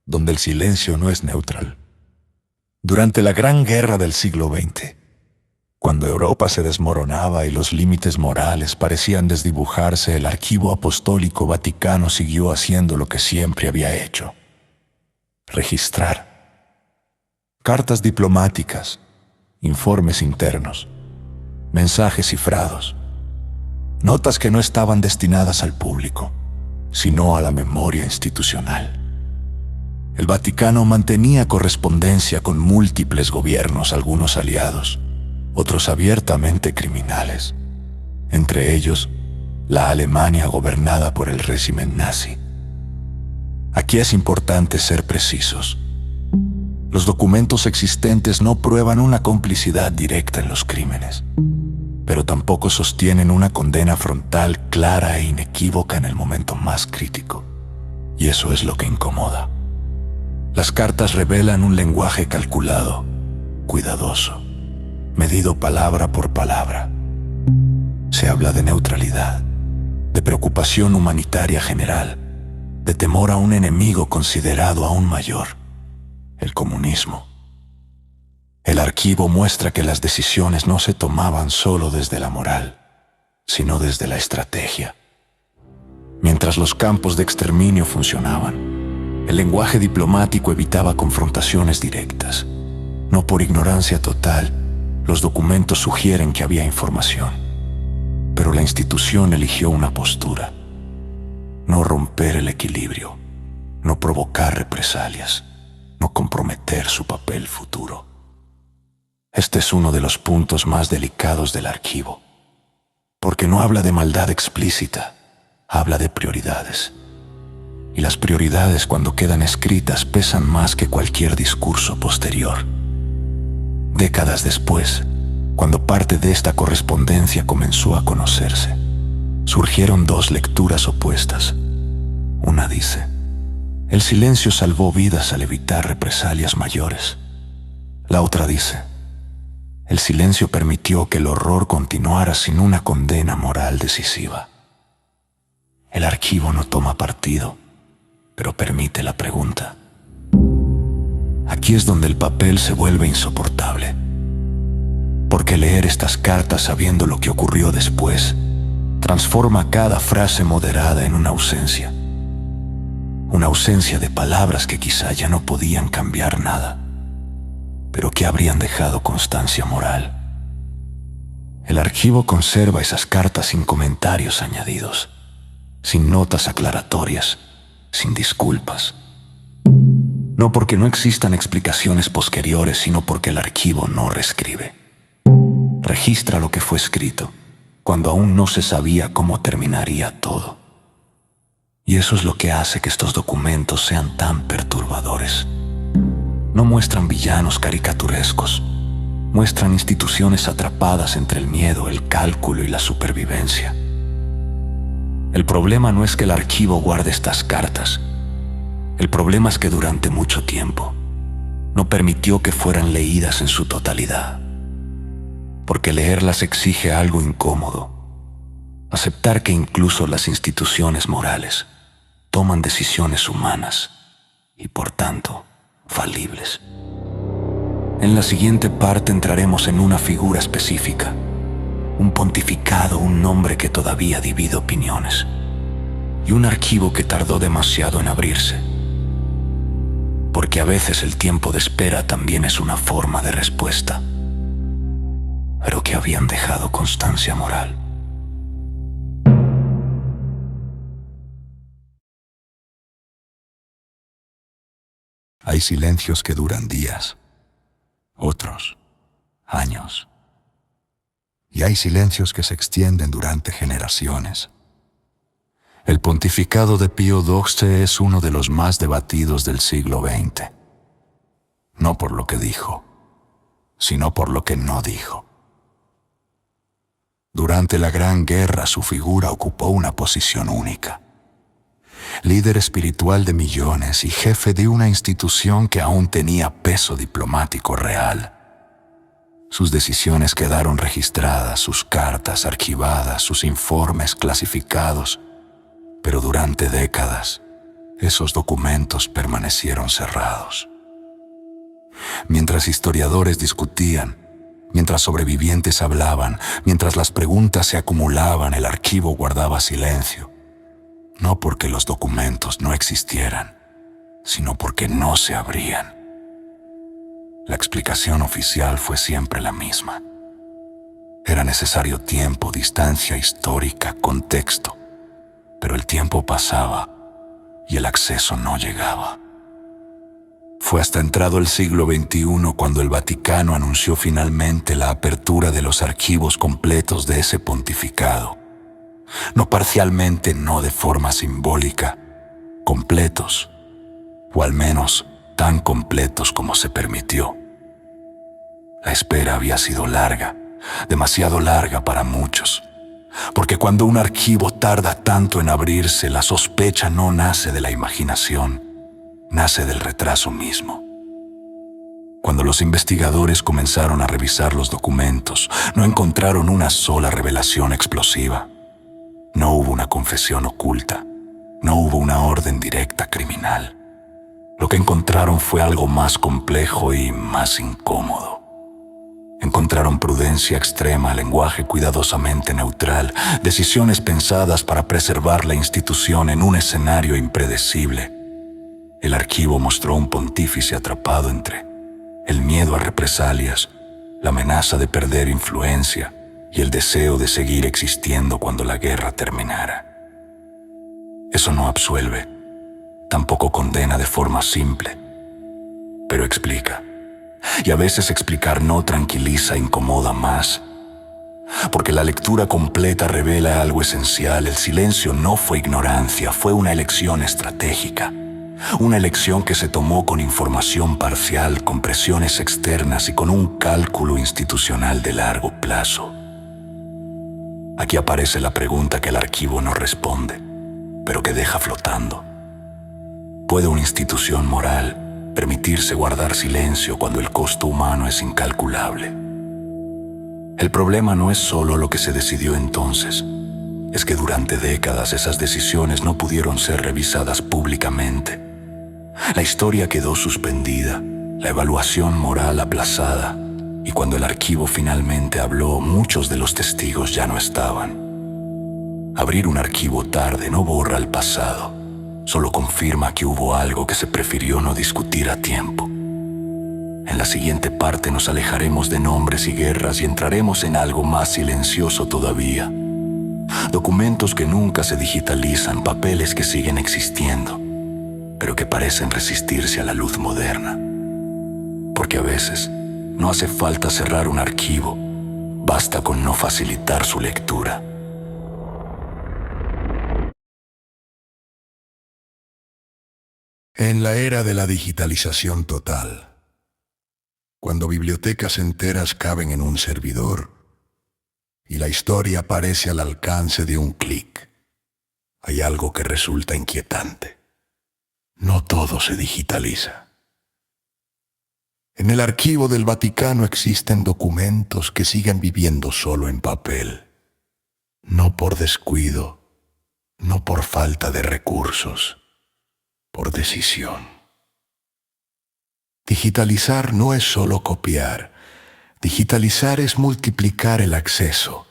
donde el silencio no es neutral. Durante la Gran Guerra del siglo XX, cuando Europa se desmoronaba y los límites morales parecían desdibujarse, el Archivo Apostólico Vaticano siguió haciendo lo que siempre había hecho: registrar. Cartas diplomáticas, informes internos, mensajes cifrados, notas que no estaban destinadas al público, sino a la memoria institucional. El Vaticano mantenía correspondencia con múltiples gobiernos, algunos aliados, otros abiertamente criminales, entre ellos la Alemania gobernada por el régimen nazi. Aquí es importante ser precisos. Los documentos existentes no prueban una complicidad directa en los crímenes, pero tampoco sostienen una condena frontal clara e inequívoca en el momento más crítico. Y eso es lo que incomoda. Las cartas revelan un lenguaje calculado, cuidadoso, medido palabra por palabra. Se habla de neutralidad, de preocupación humanitaria general, de temor a un enemigo considerado aún mayor: el comunismo. El archivo muestra que las decisiones no se tomaban solo desde la moral, sino desde la estrategia. Mientras los campos de exterminio funcionaban, el lenguaje diplomático evitaba confrontaciones directas. No por ignorancia total, los documentos sugieren que había información, pero la institución eligió una postura: no romper el equilibrio, no provocar represalias, no comprometer su papel futuro. Este es uno de los puntos más delicados del archivo, porque no habla de maldad explícita, habla de prioridades. Y las prioridades, cuando quedan escritas, pesan más que cualquier discurso posterior. Décadas después, cuando parte de esta correspondencia comenzó a conocerse, surgieron dos lecturas opuestas. Una dice: el silencio salvó vidas al evitar represalias mayores. La otra dice, el silencio permitió que el horror continuara sin una condena moral decisiva. El archivo no toma partido, pero permite la pregunta. Aquí es donde el papel se vuelve insoportable, porque leer estas cartas sabiendo lo que ocurrió después transforma cada frase moderada en una ausencia de palabras que quizá ya no podían cambiar nada, pero que habrían dejado constancia moral. El archivo conserva esas cartas sin comentarios añadidos, sin notas aclaratorias, sin disculpas. No porque no existan explicaciones posteriores, sino porque el archivo no reescribe. Registra lo que fue escrito, cuando aún no se sabía cómo terminaría todo. Y eso es lo que hace que estos documentos sean tan perturbadores. No muestran villanos caricaturescos, muestran instituciones atrapadas entre el miedo, el cálculo y la supervivencia. El problema no es que el archivo guarde estas cartas. El problema es que durante mucho tiempo no permitió que fueran leídas en su totalidad. Porque leerlas exige algo incómodo. Aceptar que incluso las instituciones morales toman decisiones humanas y, por tanto, falibles. En la siguiente parte entraremos en una figura específica, un pontificado, un nombre que todavía divide opiniones, y un archivo que tardó demasiado en abrirse. Porque a veces el tiempo de espera también es una forma de respuesta, pero que habían dejado constancia moral. Hay silencios que duran días, otros años. Y hay silencios que se extienden durante generaciones. El pontificado de Pío XII es uno de los más debatidos del siglo XX. No por lo que dijo, sino por lo que no dijo. Durante la Gran Guerra su figura ocupó una posición única. Líder espiritual de millones y jefe de una institución que aún tenía peso diplomático real. Sus decisiones quedaron registradas, sus cartas archivadas, sus informes clasificados, pero durante décadas esos documentos permanecieron cerrados. Mientras historiadores discutían, mientras sobrevivientes hablaban, mientras las preguntas se acumulaban, el archivo guardaba silencio. No porque los documentos no existieran, sino porque no se abrían. La explicación oficial fue siempre la misma. Era necesario tiempo, distancia histórica, contexto, pero el tiempo pasaba y el acceso no llegaba. Fue hasta entrado el siglo XXI cuando el Vaticano anunció finalmente la apertura de los archivos completos de ese pontificado. No parcialmente, no de forma simbólica, completos, o al menos tan completos como se permitió. La espera había sido larga, demasiado larga para muchos, porque cuando un archivo tarda tanto en abrirse, la sospecha no nace de la imaginación, nace del retraso mismo. Cuando los investigadores comenzaron a revisar los documentos, no encontraron una sola revelación explosiva. No hubo una confesión oculta, no hubo una orden directa criminal. Lo que encontraron fue algo más complejo y más incómodo. Encontraron prudencia extrema, lenguaje cuidadosamente neutral, decisiones pensadas para preservar la institución en un escenario impredecible. El archivo mostró un pontífice atrapado entre el miedo a represalias, la amenaza de perder influencia y el deseo de seguir existiendo cuando la guerra terminara. Eso no absuelve, tampoco condena de forma simple, pero explica. Y a veces explicar no tranquiliza, incomoda más. Porque la lectura completa revela algo esencial. El silencio no fue ignorancia, fue una elección estratégica. Una elección que se tomó con información parcial, con presiones externas y con un cálculo institucional de largo plazo. Aquí aparece la pregunta que el archivo no responde, pero que deja flotando. ¿Puede una institución moral permitirse guardar silencio cuando el costo humano es incalculable. El problema no es solo lo que se decidió entonces, es que durante décadas esas decisiones no pudieron ser revisadas públicamente. La historia quedó suspendida, la evaluación moral aplazada, y cuando el archivo finalmente habló, muchos de los testigos ya no estaban. Abrir un archivo tarde no borra el pasado, solo confirma que hubo algo que se prefirió no discutir a tiempo. En la siguiente parte nos alejaremos de nombres y guerras y entraremos en algo más silencioso todavía. Documentos que nunca se digitalizan, papeles que siguen existiendo, pero que parecen resistirse a la luz moderna. Porque a veces no hace falta cerrar un archivo, basta con no facilitar su lectura. En la era de la digitalización total, cuando bibliotecas enteras caben en un servidor y la historia aparece al alcance de un clic, hay algo que resulta inquietante. No todo se digitaliza. En el archivo del Vaticano existen documentos que siguen viviendo solo en papel, no por descuido, no por falta de recursos, por decisión. Digitalizar no es solo copiar. Digitalizar es multiplicar el acceso.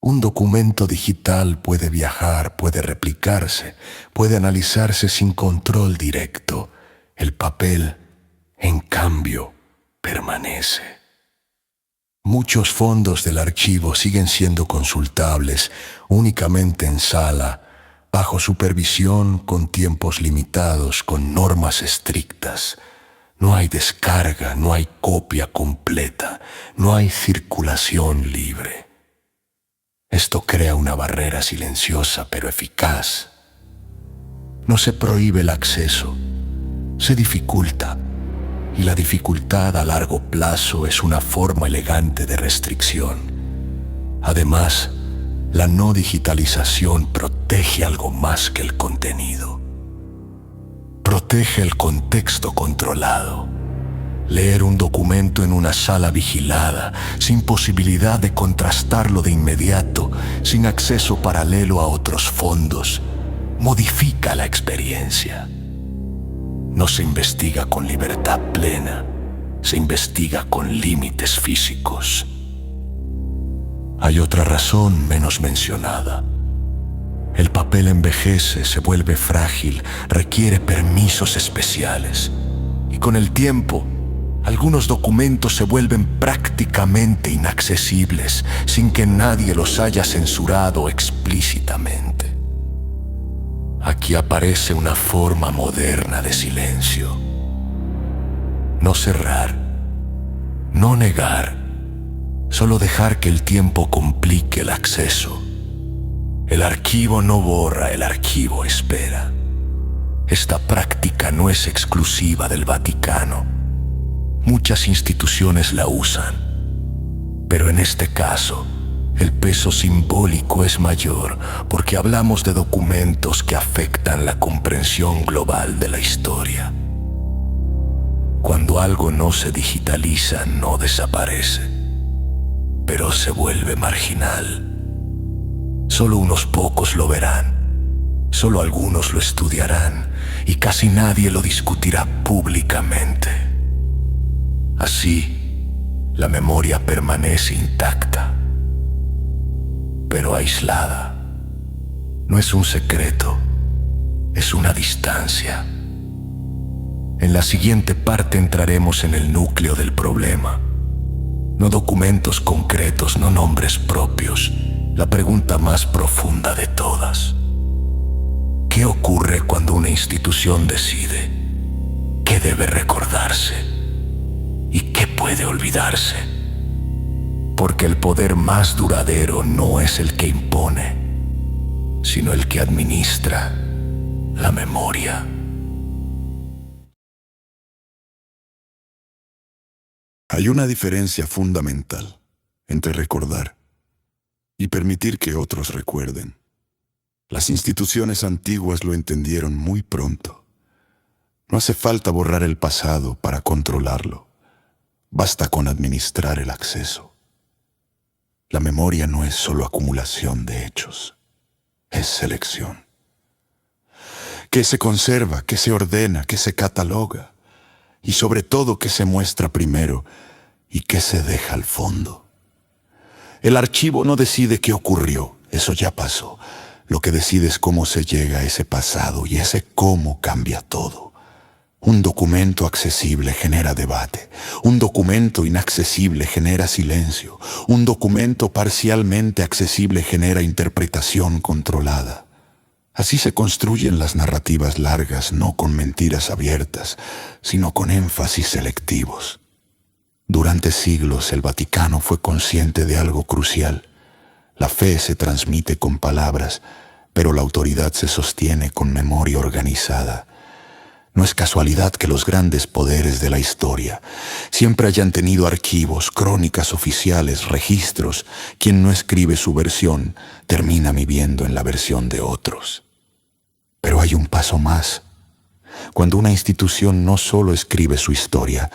Un documento digital puede viajar, puede replicarse, puede analizarse sin control directo. El papel, en cambio, permanece. Muchos fondos del archivo siguen siendo consultables únicamente en sala, bajo supervisión, con tiempos limitados, con normas estrictas. No hay descarga, no hay copia completa, no hay circulación libre. Esto crea una barrera silenciosa pero eficaz. No se prohíbe el acceso, se dificulta, y la dificultad a largo plazo es una forma elegante de restricción. Además, la no digitalización protege algo más que el contenido. Protege el contexto controlado. Leer un documento en una sala vigilada, sin posibilidad de contrastarlo de inmediato, sin acceso paralelo a otros fondos, modifica la experiencia. No se investiga con libertad plena, se investiga con límites físicos. Hay otra razón menos mencionada. El papel envejece, se vuelve frágil, requiere permisos especiales. Y con el tiempo, algunos documentos se vuelven prácticamente inaccesibles, sin que nadie los haya censurado explícitamente. Aquí aparece una forma moderna de silencio. No cerrar, no negar, solo dejar que el tiempo complique el acceso. El archivo no borra, el archivo espera. Esta práctica no es exclusiva del Vaticano. Muchas instituciones la usan. Pero en este caso, el peso simbólico es mayor porque hablamos de documentos que afectan la comprensión global de la historia. Cuando algo no se digitaliza, no desaparece, pero se vuelve marginal. Solo unos pocos lo verán, solo algunos lo estudiarán y casi nadie lo discutirá públicamente. Así, la memoria permanece intacta, pero aislada. No es un secreto, es una distancia. En la siguiente parte entraremos en el núcleo del problema. No documentos concretos, no nombres propios. La pregunta más profunda de todas. ¿Qué ocurre cuando una institución decide qué debe recordarse y qué puede olvidarse? Porque el poder más duradero no es el que impone, sino el que administra la memoria. Hay una diferencia fundamental entre recordar y permitir que otros recuerden. Las instituciones antiguas lo entendieron muy pronto. No hace falta borrar el pasado para controlarlo. Basta con administrar el acceso. La memoria no es solo acumulación de hechos, es selección. Que se conserva, que se ordena, que se cataloga, y sobre todo que se muestra primero y que se deja al fondo. El archivo no decide qué ocurrió, eso ya pasó. Lo que decide es cómo se llega a ese pasado, y ese cómo cambia todo. Un documento accesible genera debate. Un documento inaccesible genera silencio. Un documento parcialmente accesible genera interpretación controlada. Así se construyen las narrativas largas, no con mentiras abiertas, sino con énfasis selectivos. Durante siglos el Vaticano fue consciente de algo crucial. La fe se transmite con palabras, pero la autoridad se sostiene con memoria organizada. No es casualidad que los grandes poderes de la historia siempre hayan tenido archivos, crónicas oficiales, registros. Quien no escribe su versión termina viviendo en la versión de otros. Pero hay un paso más. Cuando una institución no solo escribe su historia,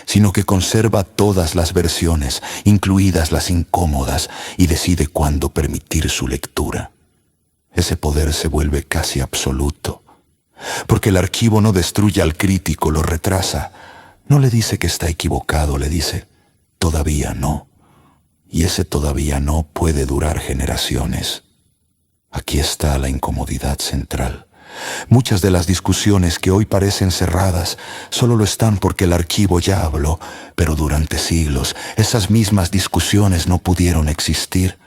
sino que conserva todas las versiones, incluidas las incómodas, y decide cuándo permitir su lectura. Ese poder se vuelve casi absoluto. Porque el archivo no destruye al crítico, lo retrasa. No le dice que está equivocado, le dice, todavía no. Y ese todavía no puede durar generaciones. Aquí está la incomodidad central. Muchas de las discusiones que hoy parecen cerradas solo lo están porque el archivo ya habló, pero durante siglos esas mismas discusiones no pudieron existir.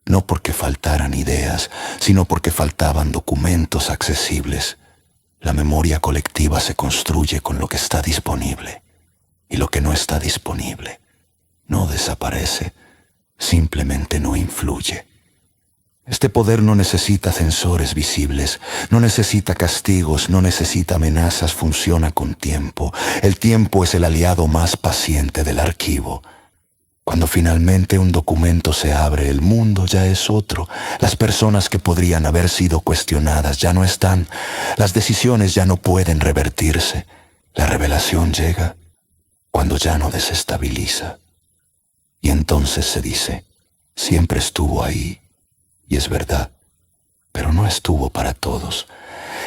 No porque faltaran ideas, sino porque faltaban documentos accesibles. La memoria colectiva se construye con lo que está disponible, y lo que no está disponible no desaparece, simplemente no influye. Este poder no necesita censores visibles, no necesita castigos, no necesita amenazas, funciona con tiempo. El tiempo es el aliado más paciente del archivo. Cuando finalmente un documento se abre, el mundo ya es otro. Las personas que podrían haber sido cuestionadas ya no están. Las decisiones ya no pueden revertirse. La revelación llega cuando ya no desestabiliza. Y entonces se dice, siempre estuvo ahí. Y es verdad, pero no estuvo para todos.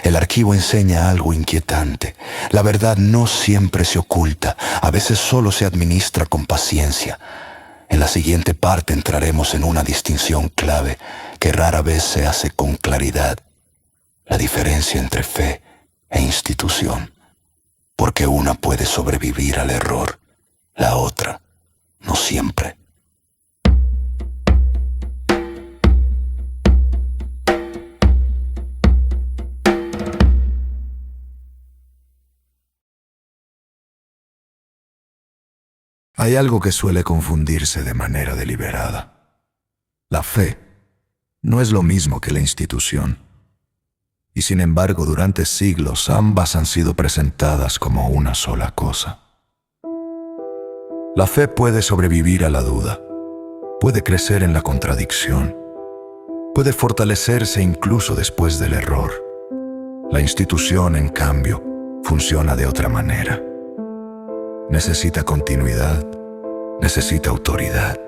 El archivo enseña algo inquietante. La verdad no siempre se oculta, a veces solo se administra con paciencia. En la siguiente parte entraremos en una distinción clave que rara vez se hace con claridad. La diferencia entre fe e institución. Porque una puede sobrevivir al error, la otra no siempre. Hay algo que suele confundirse de manera deliberada. La fe no es lo mismo que la institución. Y sin embargo, durante siglos ambas han sido presentadas como una sola cosa. La fe puede sobrevivir a la duda, puede crecer en la contradicción, puede fortalecerse incluso después del error. La institución, en cambio, funciona de otra manera. Necesita continuidad, necesita autoridad,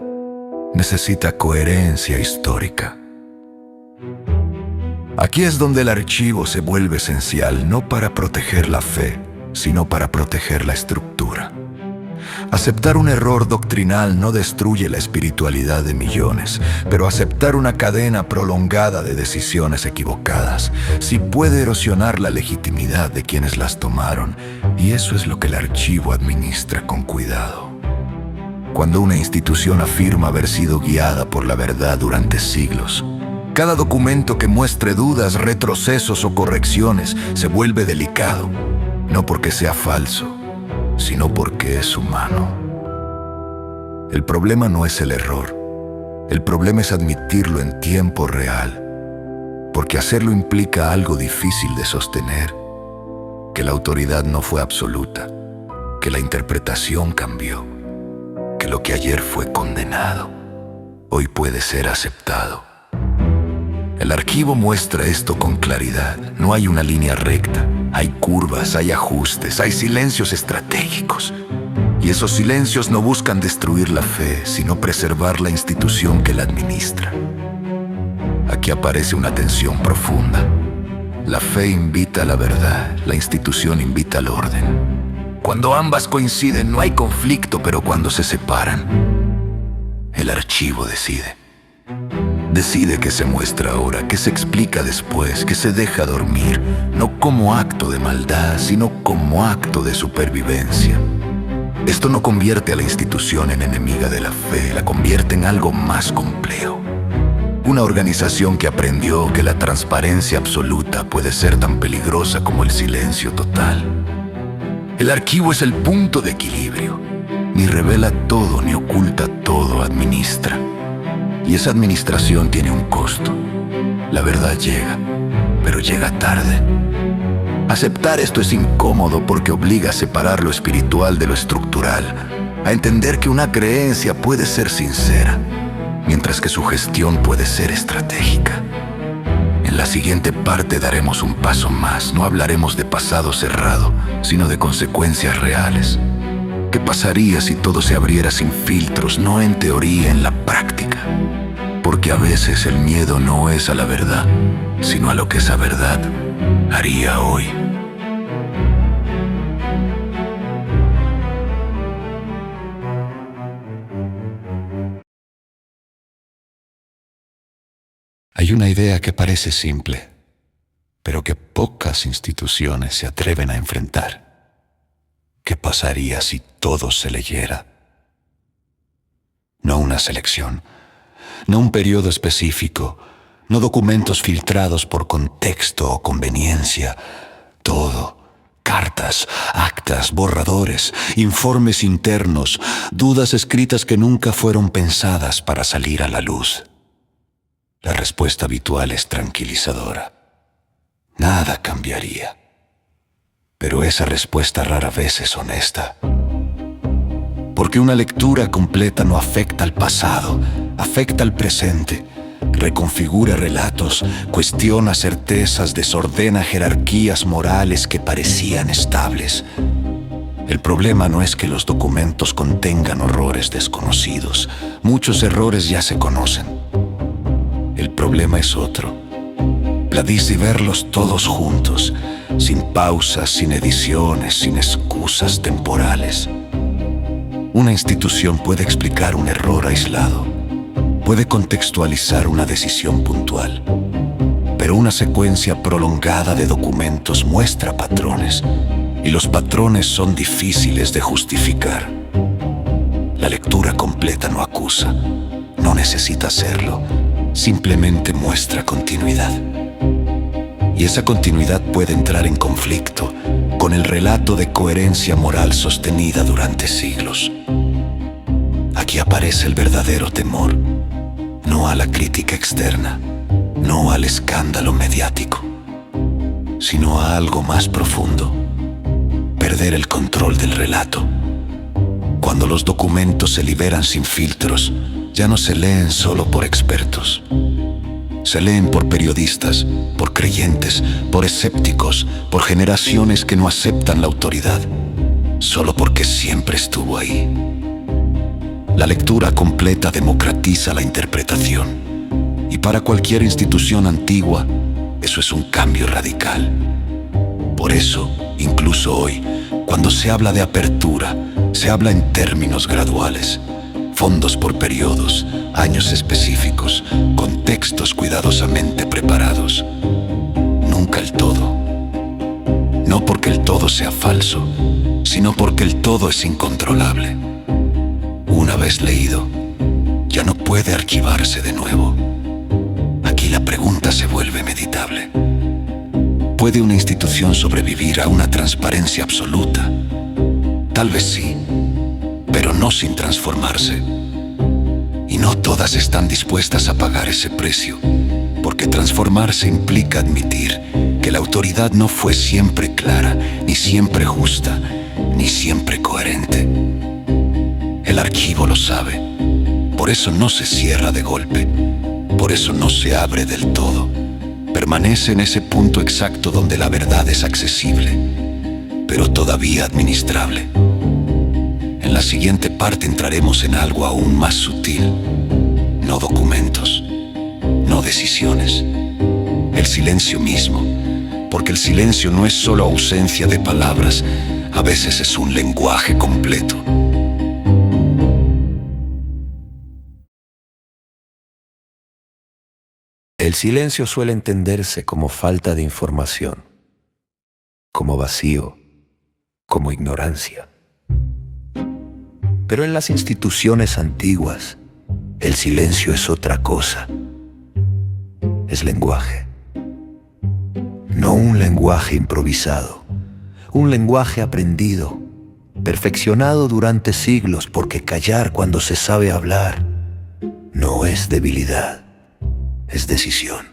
necesita coherencia histórica. Aquí es donde el archivo se vuelve esencial, no para proteger la fe, sino para proteger la estructura. Aceptar un error doctrinal no destruye la espiritualidad de millones, pero aceptar una cadena prolongada de decisiones equivocadas sí puede erosionar la legitimidad de quienes las tomaron, y eso es lo que el archivo administra con cuidado. Cuando una institución afirma haber sido guiada por la verdad durante siglos, cada documento que muestre dudas, retrocesos o correcciones se vuelve delicado, no porque sea falso, sino porque es humano. El problema no es el error. El problema es admitirlo en tiempo real, porque hacerlo implica algo difícil de sostener, que la autoridad no fue absoluta, que la interpretación cambió, que lo que ayer fue condenado, hoy puede ser aceptado. El archivo muestra esto con claridad. No hay una línea recta. Hay curvas, hay ajustes, hay silencios estratégicos. Y esos silencios no buscan destruir la fe, sino preservar la institución que la administra. Aquí aparece una tensión profunda. La fe invita a la verdad, la institución invita al orden. Cuando ambas coinciden no hay conflicto, pero cuando se separan, el archivo decide. Decide qué se muestra ahora, qué se explica después, qué se deja dormir, no como acto de maldad, sino como acto de supervivencia. Esto no convierte a la institución en enemiga de la fe, la convierte en algo más complejo. Una organización que aprendió que la transparencia absoluta puede ser tan peligrosa como el silencio total. El archivo es el punto de equilibrio. Ni revela todo, ni oculta todo, administra. Y esa administración tiene un costo. La verdad llega, pero llega tarde. Aceptar esto es incómodo porque obliga a separar lo espiritual de lo estructural, a entender que una creencia puede ser sincera, mientras que su gestión puede ser estratégica. En la siguiente parte daremos un paso más. No hablaremos de pasado cerrado, sino de consecuencias reales. ¿Qué pasaría si todo se abriera sin filtros, no en teoría, en la práctica? Porque a veces el miedo no es a la verdad, sino a lo que esa verdad haría hoy. Hay una idea que parece simple, pero que pocas instituciones se atreven a enfrentar. ¿Qué pasaría si todo se leyera? No una selección, no un periodo específico, no documentos filtrados por contexto o conveniencia. Todo, cartas, actas, borradores, informes internos, dudas escritas que nunca fueron pensadas para salir a la luz. La respuesta habitual es tranquilizadora. Nada cambiaría. Pero esa respuesta rara vez es honesta. Porque una lectura completa no afecta al pasado, afecta al presente, reconfigura relatos, cuestiona certezas, desordena jerarquías morales que parecían estables. El problema no es que los documentos contengan horrores desconocidos. Muchos errores ya se conocen. El problema es otro. Y verlos todos juntos, sin pausas, sin ediciones, sin excusas temporales. Una institución puede explicar un error aislado, puede contextualizar una decisión puntual, pero una secuencia prolongada de documentos muestra patrones, y los patrones son difíciles de justificar. La lectura completa no acusa, no necesita hacerlo, simplemente muestra continuidad. Y esa continuidad puede entrar en conflicto con el relato de coherencia moral sostenida durante siglos. Aquí aparece el verdadero temor, no a la crítica externa, no al escándalo mediático, sino a algo más profundo: perder el control del relato. Cuando los documentos se liberan sin filtros, ya no se leen solo por expertos. Se leen por periodistas, por creyentes, por escépticos, por generaciones que no aceptan la autoridad, solo porque siempre estuvo ahí. La lectura completa democratiza la interpretación, y para cualquier institución antigua, eso es un cambio radical. Por eso, incluso hoy, cuando se habla de apertura, se habla en términos graduales. Fondos por periodos, años específicos, contextos cuidadosamente preparados. Nunca el todo. No porque el todo sea falso, sino porque el todo es incontrolable. Una vez leído, ya no puede archivarse de nuevo. Aquí la pregunta se vuelve meditable. ¿Puede una institución sobrevivir a una transparencia absoluta? Tal vez sí, pero no sin transformarse. Y no todas están dispuestas a pagar ese precio, porque transformarse implica admitir que la autoridad no fue siempre clara, ni siempre justa, ni siempre coherente. El archivo lo sabe, por eso no se cierra de golpe, por eso no se abre del todo, Permanece en ese punto exacto donde la verdad es accesible, pero todavía administrable. En la siguiente parte entraremos en algo aún más sutil. No documentos, no decisiones. El silencio mismo, porque el silencio no es solo ausencia de palabras, a veces es un lenguaje completo. El silencio suele entenderse como falta de información, como vacío, como ignorancia. Pero en las instituciones antiguas, el silencio es otra cosa. Es lenguaje. No un lenguaje improvisado, un lenguaje aprendido, perfeccionado durante siglos, porque callar cuando se sabe hablar no es debilidad, es decisión.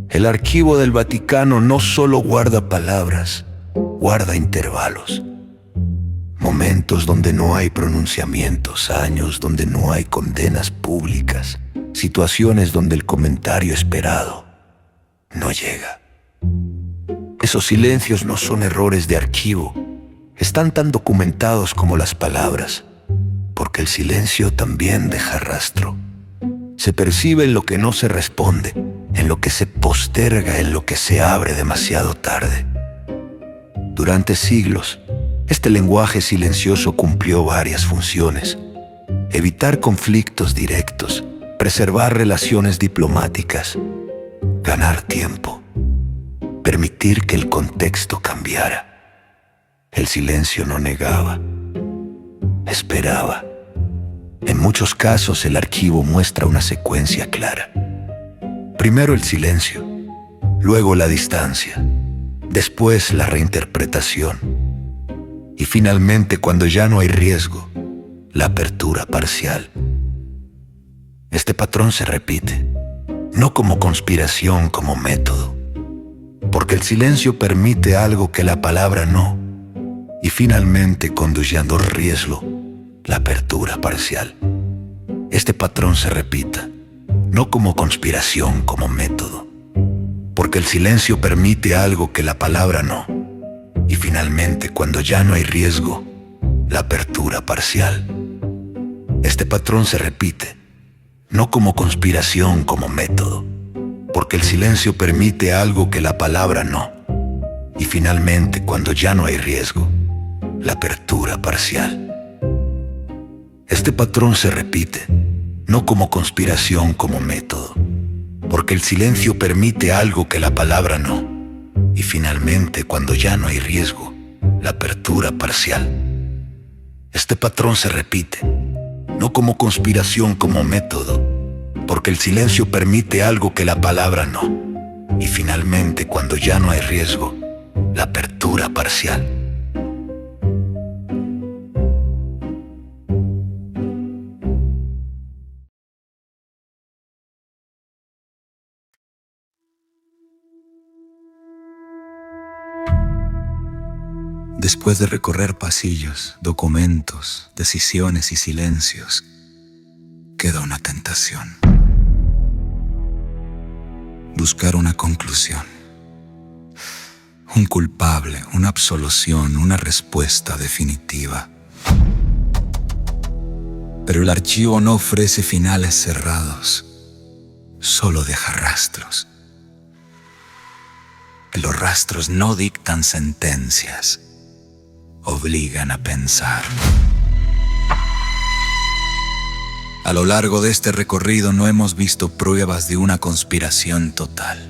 El archivo del Vaticano no solo guarda palabras, guarda intervalos. Momentos donde no hay pronunciamientos, años donde no hay condenas públicas, situaciones donde el comentario esperado no llega. Esos silencios no son errores de archivo, están tan documentados como las palabras, porque el silencio también deja rastro. Se percibe en lo que no se responde, en lo que se posterga, en lo que se abre demasiado tarde. Durante siglos, este lenguaje silencioso cumplió varias funciones: evitar conflictos directos, preservar relaciones diplomáticas, ganar tiempo, permitir que el contexto cambiara. El silencio no negaba, esperaba. En muchos casos el archivo muestra una secuencia clara. Primero el silencio, luego la distancia, después la reinterpretación y finalmente, cuando ya no hay riesgo, la apertura parcial. Este patrón se repite, no como conspiración, como método, porque el silencio permite algo que la palabra no, y finalmente, cuando ya no hay riesgo, la apertura parcial. Este patrón se repita, no como conspiración, como método, porque el silencio permite algo que la palabra no, y finalmente, cuando ya no hay riesgo, la apertura parcial. Este patrón se repite, no como conspiración, como método, porque el silencio permite algo que la palabra no, y finalmente, cuando ya no hay riesgo, la apertura parcial. Este patrón se repite, no como conspiración, como método, porque el silencio permite algo que la palabra no, y finalmente, cuando ya no hay riesgo, la apertura parcial. Este patrón se repite, no como conspiración, como método, porque el silencio permite algo que la palabra no, y finalmente, cuando ya no hay riesgo, la apertura parcial. Después de recorrer pasillos, documentos, decisiones y silencios, queda una tentación. Buscar una conclusión, un culpable, una absolución, una respuesta definitiva. Pero el archivo no ofrece finales cerrados, solo deja rastros. Los rastros no dictan sentencias, obligan a pensar. A lo largo de este recorrido no hemos visto pruebas de una conspiración total.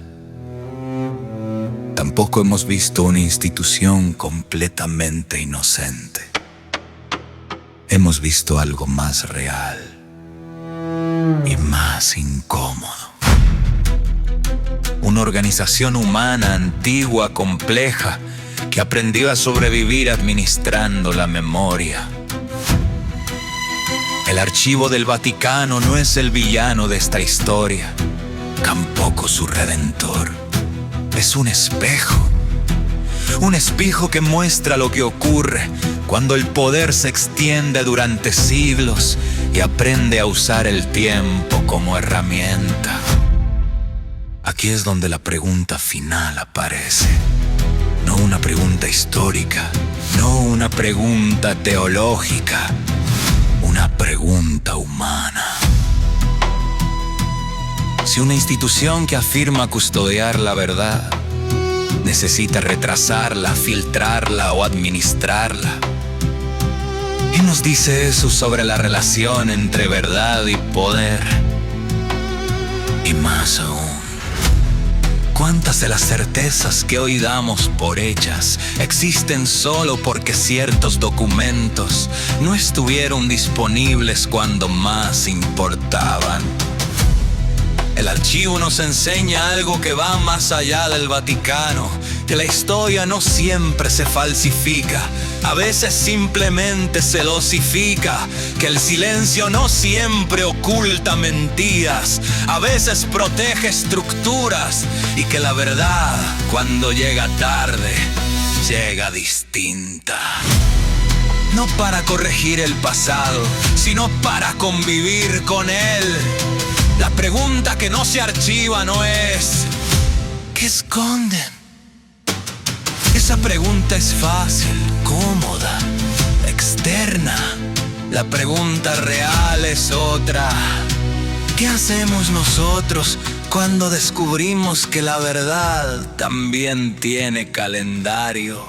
Tampoco hemos visto una institución completamente inocente. Hemos visto algo más real y más incómodo. Una organización humana antigua, compleja, que aprendió a sobrevivir administrando la memoria. El archivo del Vaticano no es el villano de esta historia, tampoco su redentor. Es un espejo que muestra lo que ocurre cuando el poder se extiende durante siglos y aprende a usar el tiempo como herramienta. Aquí es donde la pregunta final aparece. No una pregunta histórica, no una pregunta teológica, una pregunta humana. Si una institución que afirma custodiar la verdad necesita retrasarla, filtrarla o administrarla, ¿qué nos dice eso sobre la relación entre verdad y poder? Y más aún, ¿cuántas de las certezas que hoy damos por hechas existen solo porque ciertos documentos no estuvieron disponibles cuando más importaban? El archivo nos enseña algo que va más allá del Vaticano, que la historia no siempre se falsifica, a veces simplemente se dosifica, que el silencio no siempre oculta mentiras, a veces protege estructuras, y que la verdad, cuando llega tarde, llega distinta. No para corregir el pasado, sino para convivir con él. La pregunta que no se archiva no es ¿qué esconden? Esa pregunta es fácil, cómoda, externa. La pregunta real es otra. ¿Qué hacemos nosotros cuando descubrimos que la verdad también tiene calendario?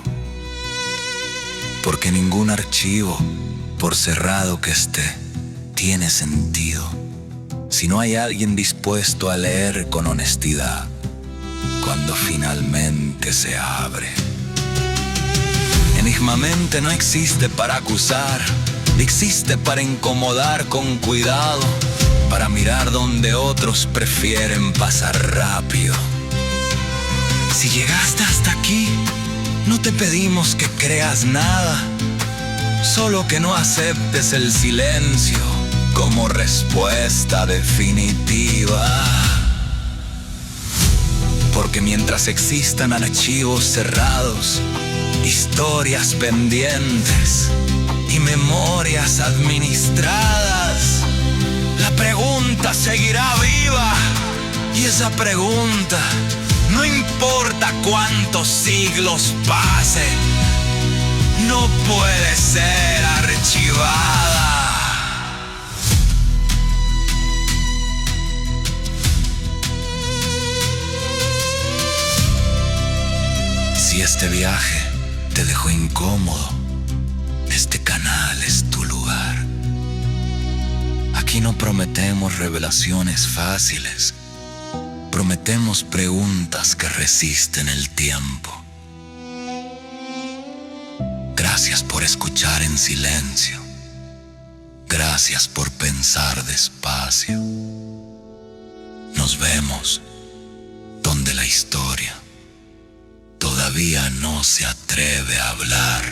Porque ningún archivo, por cerrado que esté, tiene sentido si no hay alguien dispuesto a leer con honestidad cuando finalmente se abre. Enigmamente no existe para acusar, existe para incomodar con cuidado, para mirar donde otros prefieren pasar rápido. Si llegaste hasta aquí, no te pedimos que creas nada, solo que no aceptes el silencio como respuesta definitiva. Porque mientras existan archivos cerrados, historias pendientes y memorias administradas, la pregunta seguirá viva. Y esa pregunta, no importa cuántos siglos pasen, no puede ser archivada. Si este viaje te dejó incómodo, este canal es tu lugar. Aquí no prometemos revelaciones fáciles, prometemos preguntas que resisten el tiempo. Gracias por escuchar en silencio. Gracias por pensar despacio. Nos vemos donde la historia todavía no se atreve a hablar.